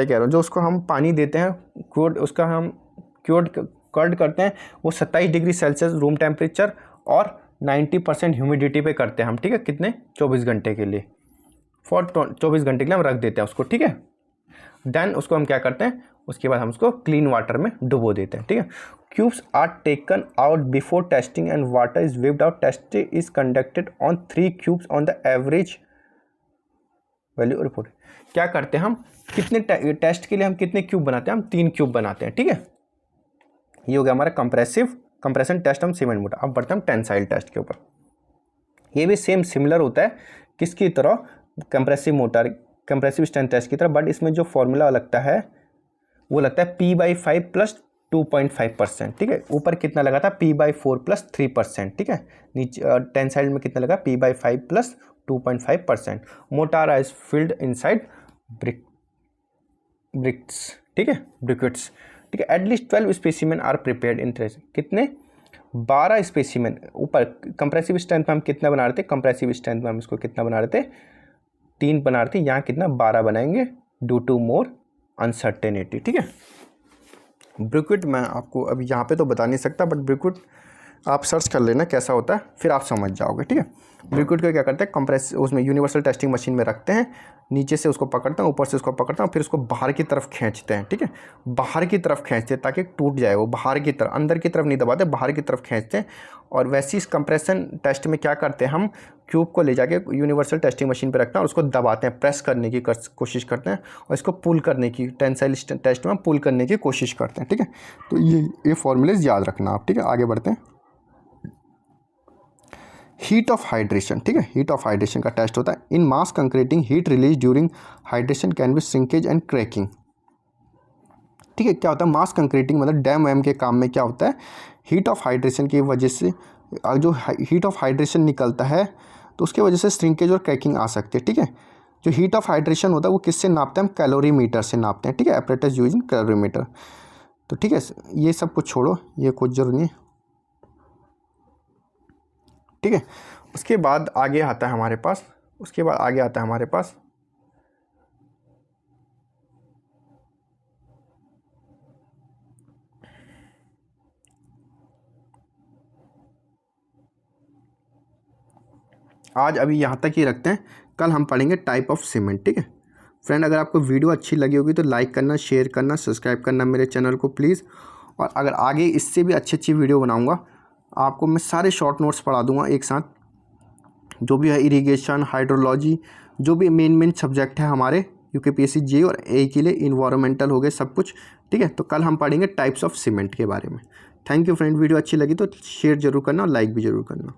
कह रहा हूँ, जो उसको हम पानी देते हैं क्योर्ड, उसका हम कर्ड करते हैं, वो 27 डिग्री सेल्सियस रूम टेम्परेचर और 90% ह्यूमिडिटी पे करते हैं हम। ठीक है, कितने? 24 घंटे के लिए, 24 घंटे के लिए हम रख देते हैं उसको। ठीक है, देन उसको हम क्या करते हैं? उसके बाद हम उसको क्लीन वाटर में डुबो देते हैं। ठीक है, cubes are taken out before testing and water is waved out. Test is conducted on 3 cubes on the average value report. क्या करते हैं हम? कितने टेस्ट के लिए हम कितने क्यूब बनाते हैं? हम 3 क्यूब बनाते हैं। ठीक है, ये हो गया हमारा कंप्रेसिव कंप्रेशन टेस्ट हम सीमेंट मोटर। अब बढ़ते हैं हम टेंसाइल टेस्ट के ऊपर। ये भी सेम सिमिलर होता है किसकी तरह, compressive motor compressive strength test की तरह, बट इसमें जो फॉर्मूला लगता है वो लगता है P/5 प्लस 2.5%, ठीक है। ऊपर कितना लगा था P/4 प्लस 3%, ठीक है। नीचे टेंसाइल में कितना लगा P/5 plus 2.5%। Mortar is filled inside bricks, ठीक है, ब्रिक्वेट्स, ठीक है। At least 12 specimen are prepared in threes, कितने 12 स्पेसिमेन। ऊपर कंप्रेसिव स्ट्रेंथ में हम कितना बना रहे थे, कंप्रेसिव स्ट्रेंथ में हम इसको कितना बना रहे थे 3 बना रहे थे, यहाँ कितना 12 बनाएंगे ड्यू टू मोर अनसर्टेनिटी, ठीक है। ब्रिक्वेट मैं आपको अभी यहाँ पे तो बता नहीं सकता, बट ब्रिक्वेट आप सर्च कर लेना कैसा होता है, फिर आप समझ जाओगे, ठीक है। ब्रिक्वेट को क्या करते हैं, कंप्रेस उसमें यूनिवर्सल टेस्टिंग मशीन में रखते हैं, नीचे से उसको पकड़ते हैं, ऊपर से उसको पकड़ते हैं, फिर उसको बाहर की तरफ खींचते हैं, ठीक है। बाहर की तरफ खींचते हैं ताकि टूट जाए वो, बाहर की तरफ, अंदर की तरफ नहीं दबाते, बाहर की तरफ खींचते हैं। और वैसे इस कंप्रेशन टेस्ट में क्या करते हैं, हम क्यूब को ले जाके यूनिवर्सल टेस्टिंग मशीन पर रखते हैं और उसको दबाते हैं, प्रेस करने की कोशिश करते हैं और इसको पुल करने की, टेंसाइल टेस्ट में पुल करने की कोशिश करते हैं, ठीक है। तो ये फॉर्मूलेज याद रखना आप, ठीक है। आगे बढ़ते हैं। हीट ऑफ हाइड्रेशन, ठीक है, हीट ऑफ हाइड्रेशन का टेस्ट होता है। In mass concreting heat release during hydration can be shrinkage and cracking, ठीक है। क्या होता है मास कंक्रीटिंग, मतलब डैम वैम के काम में क्या होता है, हीट ऑफ हाइड्रेशन की वजह से जो हीट ऑफ हाइड्रेशन निकलता है तो उसकी वजह से श्रिंकेज और क्रैकिंग आ सकती है, ठीक है। जो हीट ऑफ हाइड्रेशन होता है वो किससे नापते हैं, हम कैलोरीमीटर से नापते हैं, ठीक है। Apparatus using calorimeter. तो ठीक है, ये सब कुछ छोड़ो, ये कुछ जरूरी नहीं, ठीक है। उसके बाद आगे आता है हमारे पास, आज अभी यहाँ तक ही रखते हैं, कल हम पढ़ेंगे टाइप ऑफ सीमेंट, ठीक है। फ्रेंड, अगर आपको वीडियो अच्छी लगी होगी तो लाइक करना, शेयर करना, सब्सक्राइब करना मेरे चैनल को प्लीज़। और अगर आगे इससे भी अच्छी वीडियो बनाऊँगा, आपको मैं सारे शॉर्ट नोट्स पढ़ा दूँगा एक साथ, जो भी है इरिगेशन, हाइड्रोलॉजी, जो भी मेन सब्जेक्ट है हमारे यूकेपीएससी जे और ए के लिए, इन्वायरमेंटल हो गए सब कुछ, ठीक है। तो कल हम पढ़ेंगे टाइप्स ऑफ सीमेंट के बारे में। थैंक यू फ्रेंड, वीडियो अच्छी लगी तो शेयर जरूर करना और लाइक भी जरूर करना।